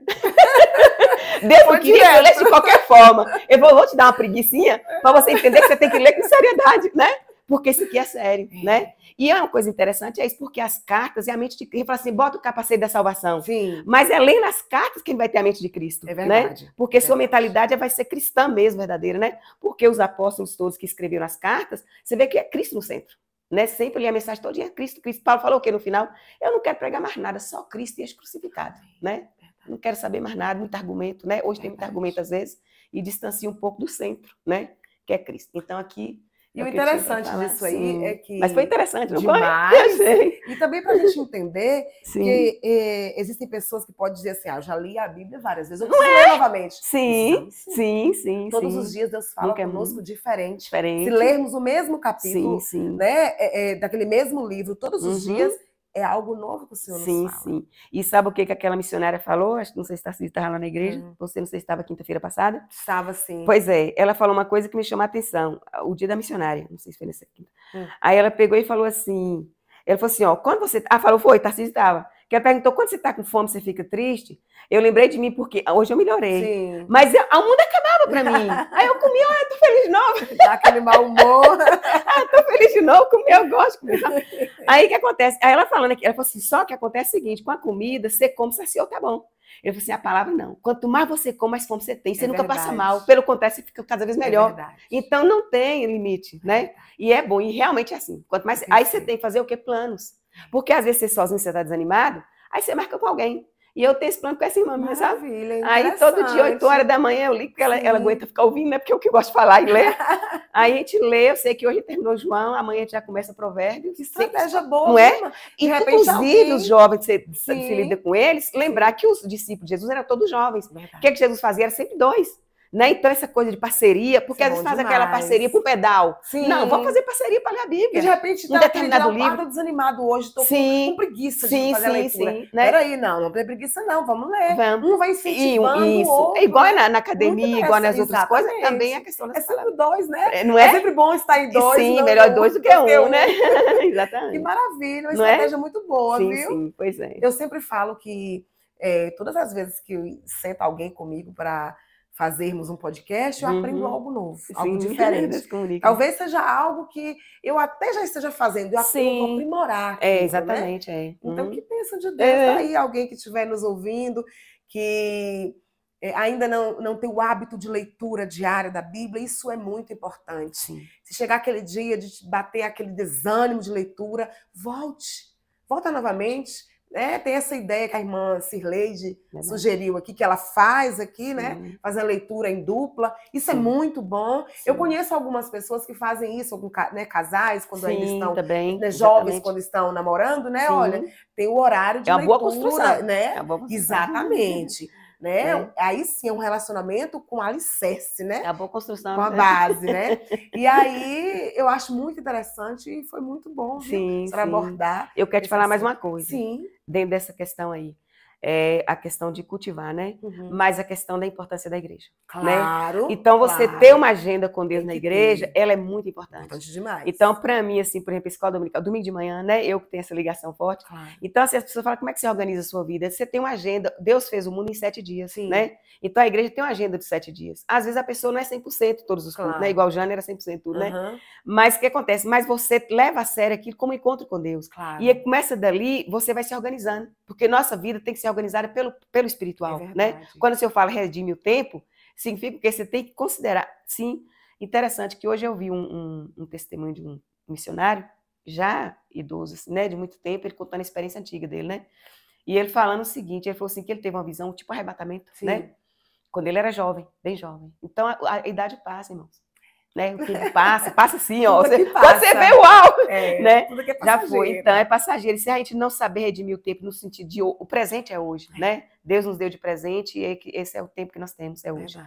Deus não queria que eu lesse de qualquer forma. Eu vou te dar uma preguicinha para você entender que você tem que ler com seriedade, né? Porque isso aqui é sério, né? E é uma coisa interessante, é isso, porque as cartas é a mente de Cristo. Ele fala assim, bota o capacete da salvação. Sim. Mas é lendo as cartas que ele vai ter a mente de Cristo. É verdade. Né? Porque sua mentalidade vai ser cristã mesmo, verdadeira, né? Porque os apóstolos todos que escreveram as cartas, você vê que é Cristo no centro. Né? Sempre li a mensagem todo dia, Cristo. Paulo falou o quê no final? Eu não quero pregar mais nada, só Cristo e este crucificado, né? Não quero saber mais nada, muito argumento, né? Hoje tem muito argumento às vezes e distancia um pouco do centro, né? Que é Cristo. Então aqui e o interessante disso aí é que... Mas foi interessante, não demais. Foi? E também para a gente entender que existem pessoas que podem dizer assim, eu já li a Bíblia várias vezes, eu preciso ler novamente. Sim, sim. Todos os dias Deus fala conosco diferente. Se lermos o mesmo capítulo, né, daquele mesmo livro, todos os dias, é algo novo que o Senhor nos fala. Sim. E sabe o que aquela missionária falou? Acho que não sei se você estava lá na igreja. Você não sei se estava quinta-feira passada? Estava, sim. Pois é. Ela falou uma coisa que me chamou a atenção. O dia da missionária. Não sei se foi nessa quinta. Aí ela pegou e falou assim... Ela falou assim, ó, quando você... falou, foi, Tarcísio estava. Que ela perguntou, quando você está com fome, você fica triste? Eu lembrei de mim porque hoje eu melhorei. Sim. Mas o mundo acabava para mim. Aí eu comi, tô feliz de novo. Dá aquele mau humor. Tô feliz de novo, comi, eu gosto de comer. Aí o que acontece? Aí ela falando aqui, ela falou assim, só que acontece o seguinte, com a comida, você come, saciou, tá bom. Ele falou assim, a palavra não. Quanto mais você come, mais fome você tem. Você nunca passa mal. Pelo contrário, você fica cada vez melhor. Então não tem limite, né? E é bom, e realmente é assim. Quanto mais... Aí você tem que fazer o quê? Planos. Porque às vezes você sozinho, você está desanimado, aí você marca com alguém. E eu tenho esse plano com essa irmã minha, sabe? Aí todo dia, 8 horas da manhã, eu ligo, porque ela aguenta ficar ouvindo, né? Porque eu que gosto de falar e ler. Aí a gente lê, eu sei que hoje terminou João, amanhã a gente já começa Provérbios. Que estratégia boa, não é? E inclusive os jovens, você se lida com eles, lembrar que os discípulos de Jesus eram todos jovens. O que Jesus fazia? Era sempre 2. Né? Então, essa coisa de parceria, porque às vezes faz aquela parceria pro pedal. Sim. Não, vamos fazer parceria para ler a Bíblia. E de repente um determinado livro. Desanimado hoje, estou com preguiça de fazer a leitura. Né? Peraí, não tem preguiça não, vamos ler. Um vai incentivando o outro. Igual na academia, igual nas outras coisas, também é a questão das palavras. Sempre 2, né? Não é? É sempre bom estar em 2. Sim, melhor 2 do que 1, né? Exatamente. Que maravilha, uma estratégia muito boa, viu? Sim, pois é. Eu sempre falo que todas as vezes que senta alguém comigo para fazermos um podcast, eu aprendo algo novo, algo diferente. Talvez seja algo que eu até já esteja fazendo, eu vou aprimorar aquilo, exatamente, né? Então, que bênção de Deus, tá aí alguém que estiver nos ouvindo, que ainda não tem o hábito de leitura diária da Bíblia, isso é muito importante. Sim. Se chegar aquele dia de bater aquele desânimo de leitura, volta novamente, né? Tem essa ideia que a irmã Cirleide sugeriu aqui, que ela faz aqui, né? Faz a leitura em dupla. Isso é muito bom. Eu conheço algumas pessoas que fazem isso, né, casais, quando ainda estão, né, jovens, quando estão namorando, né? Olha, tem o horário de leitura, boa construção, né? Exatamente. Né? Aí sim é um relacionamento com alicerce, né? É a boa construção. Com a base, né? E aí eu acho muito interessante e foi muito bom, para abordar. Eu quero te falar mais uma coisa. Sim. Dentro dessa questão aí. A questão de cultivar, né? Mas a questão da importância da igreja. Claro. Né? Então, você ter uma agenda com Deus na igreja, ela é muito importante. Importante demais. Então, para mim, assim, por exemplo, escola dominical, domingo de manhã, né? Eu que tenho essa ligação forte. Claro. Então, assim, as pessoas falam, como é que você organiza a sua vida? Você tem uma agenda, Deus fez o mundo em 7 dias, né? Então, a igreja tem uma agenda de 7 dias. Às vezes, a pessoa não é 100% todos os cultos, né? Igual o Jânio era 100% tudo, né? Mas o que acontece? Mas você leva a sério aquilo como encontro com Deus. Claro. E aí, começa dali, você vai se organizando. Porque nossa vida tem que ser organizada pelo espiritual, né? Quando eu falo redime o tempo, significa que você tem que considerar. Sim, interessante que hoje eu vi um testemunho de um missionário, já idoso, né, de muito tempo, ele contando a experiência antiga dele, né? E ele falando o seguinte, ele falou assim, que ele teve uma visão, tipo arrebatamento, né? Quando ele era jovem, bem jovem. Então, a idade passa, irmãos. Né? O tempo passa assim, ó. Quando você vê, uau! Né? Tudo que é já foi. Então, é passageiro. E se a gente não saber redimir o tempo no sentido de o presente é hoje, né? Deus nos deu de presente e esse é o tempo que nós temos, é hoje.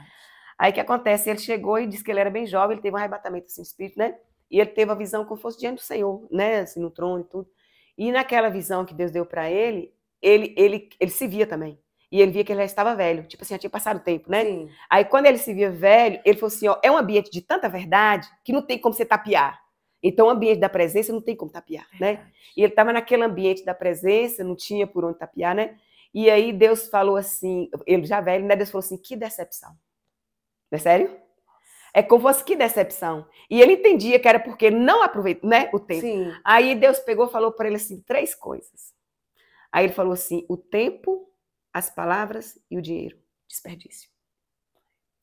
Aí o que acontece? Ele chegou e disse que ele era bem jovem, ele teve um arrebatamento assim, espírito, né? E ele teve a visão como fosse diante do Senhor, né? Assim, no trono e tudo. E naquela visão que Deus deu para ele, ele se via também. E ele via que ele já estava velho, tipo assim, já tinha passado o tempo, né? Sim. Aí quando ele se via velho, ele falou assim, ó, é um ambiente de tanta verdade que não tem como você tapear. Então o ambiente da presença não tem como tapear, né? E ele estava naquele ambiente da presença, não tinha por onde tapear, né? E aí Deus falou assim, ele já velho, né? Deus falou assim, que decepção. Não é sério? É como fosse que decepção. E ele entendia que era porque não aproveitou, né, o tempo. Sim. Aí Deus pegou e falou para ele assim, 3 coisas. Aí ele falou assim, o tempo, as palavras e o dinheiro. Desperdício.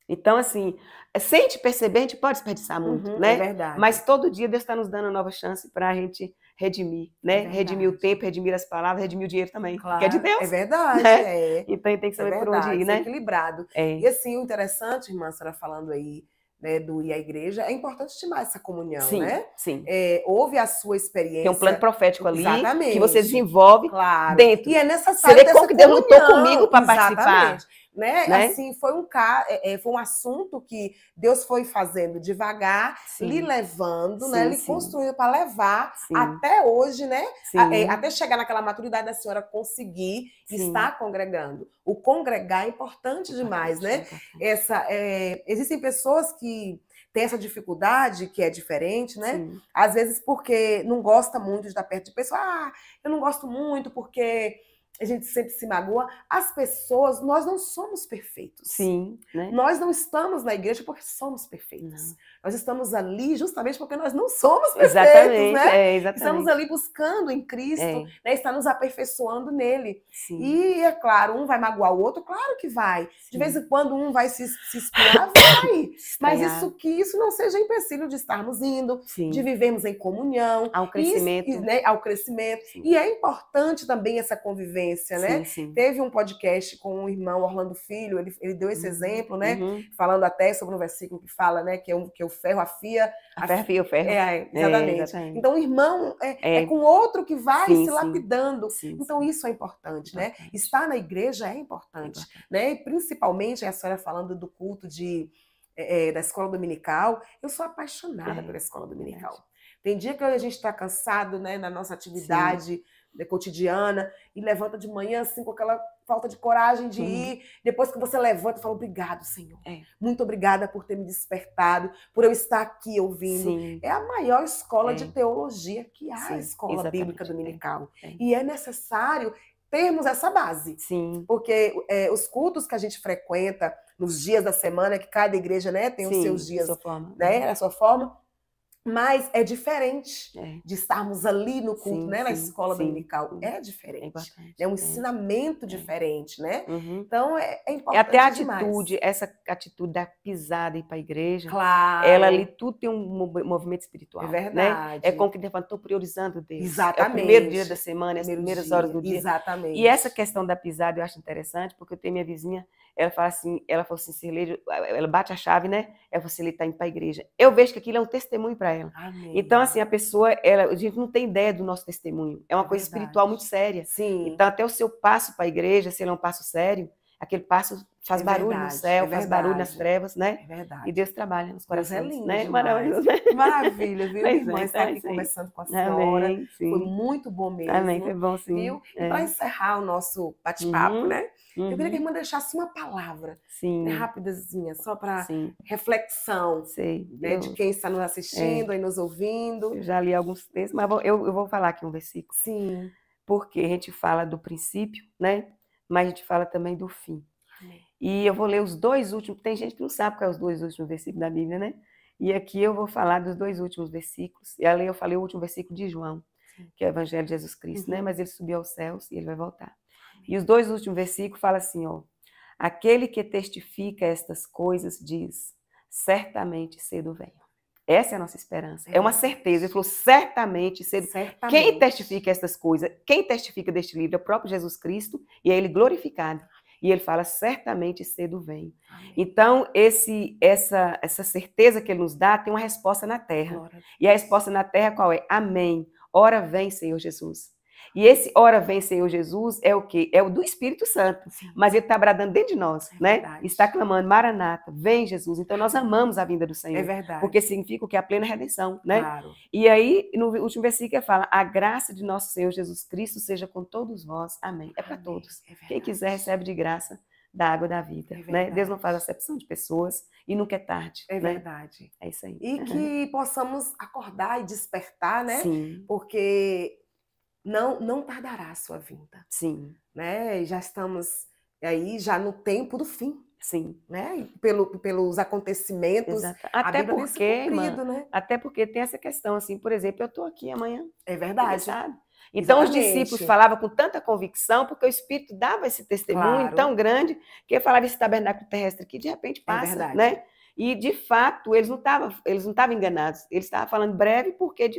Então, assim, sem te perceber, a gente pode desperdiçar muito, né? É verdade. Mas todo dia Deus está nos dando nova chance para a gente redimir, né? Redimir o tempo, redimir as palavras, redimir o dinheiro também. Claro, que é de Deus. É verdade, né? Então tem que saber por onde ir, né? Equilibrado. E assim, o interessante, irmã, a senhora falando aí, né, do ir à igreja, é importante demais essa comunhão, né? Sim. Houve a sua experiência. Tem um plano profético ali, exatamente, que você desenvolve dentro. E é necessário você vê como que Deus lutou comigo para participar. Né? Assim, foi um assunto que Deus foi fazendo devagar, lhe levando, né? Lhe construindo para levar até hoje, né? Até chegar naquela maturidade da senhora conseguir estar congregando. O congregar é importante demais, né? Existem pessoas que têm essa dificuldade, que é diferente, né? Às vezes porque não gosta muito de estar perto de pessoas. Eu não gosto muito porque a gente sempre se magoa. As pessoas, nós não somos perfeitos. Né? Nós não estamos na igreja porque somos perfeitos. Nós estamos ali justamente porque nós não somos perfeitos, né? Exatamente. Estamos ali buscando em Cristo, né? Está nos aperfeiçoando nele. E, é claro, um vai magoar o outro, claro que vai. De vez em quando um vai se espinhar, vai. Mas isso não seja empecilho de estarmos indo, de vivermos em comunhão. Ao crescimento. Ao crescimento. E é importante também essa convivência, né? Teve um podcast com o irmão Orlando Filho, ele deu esse exemplo, né? Falando até sobre um versículo que fala, né? Que o ferro afia. A ferro afia o ferro. Exatamente. Então o irmão é com outro que vai se lapidando. Então isso é importante, né? Estar na igreja é importante, né? E principalmente a senhora falando do culto da escola dominical, eu sou apaixonada pela escola dominical. Tem dia que a gente está cansado, né, na nossa atividade cotidiana e levanta de manhã assim com aquela falta de coragem de ir. Depois que você levanta, fala obrigado, Senhor. Muito obrigada por ter me despertado, por eu estar aqui ouvindo. É a maior escola de teologia que há, a escola bíblica dominical. E é necessário termos essa base. Porque os cultos que a gente frequenta nos dias da semana, que cada igreja, né, tem os seus dias, né, a sua forma. Mas é diferente de estarmos ali no culto, Sim, né, na sim, escola sim, dominical. sim. É É diferente. importante. É um ensinamento diferente, né? Uhum. Então, é É importante até a demais. atitude, essa atitude da pisada e ir para a igreja, Claro. ela ali tudo tem um movimento espiritual, É né? verdade. É como que estou priorizando Deus. Exatamente. É o primeiro dia da semana, as Primeiro primeiras dia. horas do dia. Exatamente. E essa questão da pisada eu acho interessante, porque eu tenho minha vizinha, ela fala assim, ela falou assim, Cirlei, ela bate a chave, né? Ela falou assim, ele está indo para a igreja. Eu vejo que aquilo é um testemunho para ela. Amém. Então, assim, a pessoa, a gente não tem ideia do nosso testemunho. É uma coisa espiritual muito séria. Sim. Então, até o seu passo para a igreja, se ele é um passo sério, aquele passo faz barulho no céu, faz barulho nas trevas, né? É verdade. E Deus trabalha nos corações. Deus é lindo, né? demais. Maravilhoso, né? Maravilha, viu? Minha irmã está aqui sim. conversando com a senhora. Amém, sim. Foi muito bom mesmo. Amém, foi bom sim. Viu? E para encerrar o nosso bate-papo, né? Eu queria que a irmã deixasse uma palavra, né, rapidazinha, só para reflexão, né, de quem está nos assistindo e nos ouvindo. Eu já li alguns textos, mas eu vou falar aqui um versículo. Sim. Porque a gente fala do princípio, né? Mas a gente fala também do fim. Amém. E eu vou ler os dois últimos, tem gente que não sabe quais são os dois últimos versículos da Bíblia, né? E aqui eu vou falar dos dois últimos versículos. E ali eu falei o último versículo de João, que é o Evangelho de Jesus Cristo, né? Mas ele subiu aos céus e ele vai voltar. E os dois últimos versículos falam assim, ó. Aquele que testifica estas coisas diz, certamente cedo venho. Essa é a nossa esperança. É uma certeza. Ele falou, certamente cedo. Quem testifica estas coisas, quem testifica deste livro é o próprio Jesus Cristo e é ele glorificado. E ele fala, certamente cedo vem. Então, essa certeza que ele nos dá tem uma resposta na terra. E a resposta na terra qual é? Amém. Ora vem, Senhor Jesus. E esse ora vem, Senhor Jesus, é o quê? É o do Espírito Santo. Sim. Mas ele está bradando dentro de nós, né? Verdade. Está clamando, Maranata, vem Jesus. Então nós amamos a vinda do Senhor. É verdade. Porque significa o que? A plena redenção, né? Claro. E aí, no último versículo, ele fala, a graça de nosso Senhor Jesus Cristo seja com todos vós. Amém. É para todos. Quem quiser recebe de graça da água da vida. Né? Deus não faz acepção de pessoas e nunca é tarde. É verdade. Né? É isso aí. E que possamos acordar e despertar, né? Sim. Porque não tardará a sua vinda. Sim. Né? Já estamos aí já no tempo do fim. Sim. Né? Pelos acontecimentos. Exato. Até porque tem essa questão, assim, por exemplo, eu estou aqui amanhã. É verdade. Sabe? Então, os discípulos falavam com tanta convicção, porque o Espírito dava esse testemunho tão grande, que ele falava esse tabernáculo terrestre que de repente passa, né? E, de fato, eles não estavam enganados. Eles estavam falando breve, porque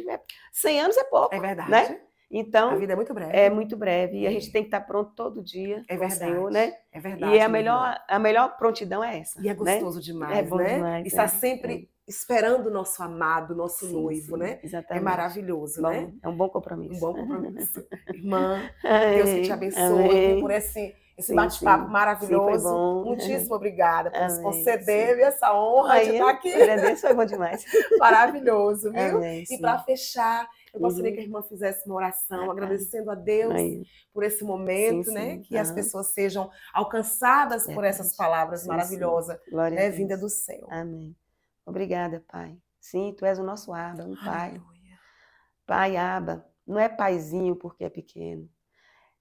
100 anos é pouco. É verdade. Né? Então, a vida é muito breve. É muito breve. E a gente tem que estar pronto todo dia com o Senhor, né? É verdade. E a melhor prontidão é essa. E é gostoso demais, né? É bom demais. Estar sempre esperando o nosso amado, nosso noivo, né? Exatamente. É maravilhoso, né? É um bom compromisso. Um bom compromisso. Irmã, Deus que te abençoe por esse bate-papo maravilhoso. Sim, foi bom. Muitíssimo obrigada por nos conceder essa honra de estar aqui. Agradeço, foi bom demais. Maravilhoso, viu? E para fechar, eu gostaria que a irmã fizesse uma oração, agradecendo a Deus por esse momento, né? Que as pessoas sejam alcançadas por essas palavras maravilosas, né? Vinda do céu. Amém. Obrigada, Pai. Sim, Tu és o nosso Abba, um Pai. Pai, Abba, não é paizinho porque é pequeno.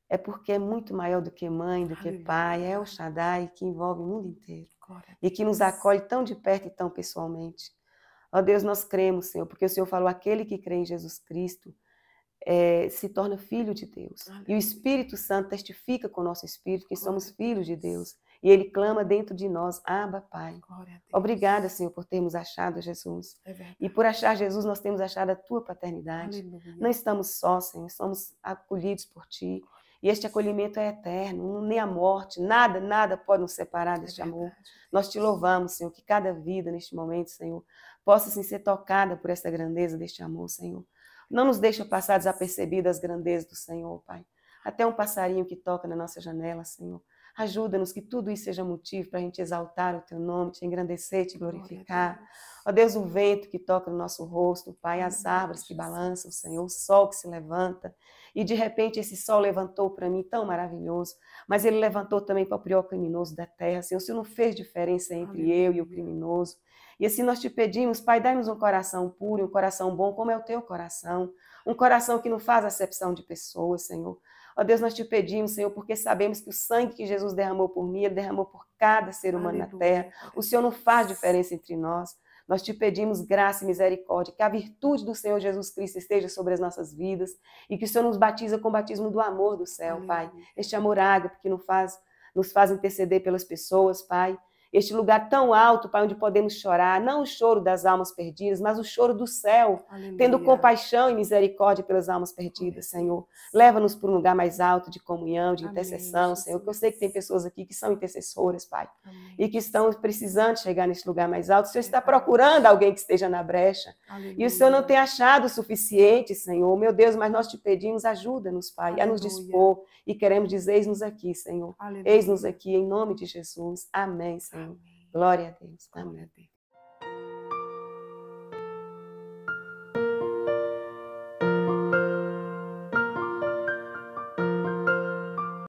É porque é muito maior do que mãe, do que pai. É o Shaddai que envolve o mundo inteiro. E que nos acolhe tão de perto e tão pessoalmente. Ó Deus, nós cremos, Senhor, porque o Senhor falou, aquele que crê em Jesus Cristo se torna filho de Deus. E o Espírito Santo testifica com o nosso espírito que somos filhos de Deus. E Ele clama dentro de nós, Abba, Pai. Obrigada, Senhor, por termos achado Jesus. E por achar Jesus, nós temos achado a Tua paternidade. Aleluia. Não estamos sós, Senhor, somos acolhidos por Ti. E este acolhimento é eterno, nem a morte, nada pode nos separar deste amor. Nós Te louvamos, Senhor, que cada vida neste momento, Senhor, possa assim, ser tocada por essa grandeza deste amor, Senhor. Não nos deixa passar desapercebidas as grandezas do Senhor, Pai. Até um passarinho que toca na nossa janela, Senhor. Ajuda-nos que tudo isso seja motivo para a gente exaltar o Teu nome, Te engrandecer, Te glorificar. Ó Deus, o vento que toca no nosso rosto, Pai, as árvores que balançam, Senhor, o sol que se levanta. E de repente esse sol levantou para mim tão maravilhoso, mas ele levantou também para o pior criminoso da terra. Senhor, o Senhor não fez diferença entre eu e o criminoso. E assim nós Te pedimos, Pai, dai-nos um coração puro, um coração bom, como é o Teu coração. Um coração que não faz acepção de pessoas, Senhor. Ó Deus, nós Te pedimos, Senhor, porque sabemos que o sangue que Jesus derramou por mim, Ele derramou por cada ser humano na terra. O Senhor não faz diferença entre nós. Nós te pedimos graça e misericórdia, que a virtude do Senhor Jesus Cristo esteja sobre as nossas vidas e que o Senhor nos batiza com o batismo do amor do céu, Pai. Este amor ágape que nos faz interceder pelas pessoas, Pai. Este lugar tão alto, Pai, onde podemos chorar, não o choro das almas perdidas, mas o choro do céu, tendo compaixão e misericórdia pelas almas perdidas, Senhor. Leva-nos para um lugar mais alto de comunhão, de intercessão, Senhor, que eu sei que tem pessoas aqui que são intercessoras, Pai, e que estão precisando chegar nesse lugar mais alto. O Senhor está procurando alguém que esteja na brecha, e o Senhor não tem achado o suficiente, Senhor. Meu Deus, mas nós te pedimos, ajuda-nos, Pai, a nos dispor, e queremos dizer, eis-nos aqui, Senhor. Eis-nos aqui, em nome de Jesus. Amém, Senhor. Glória a Deus. Amém.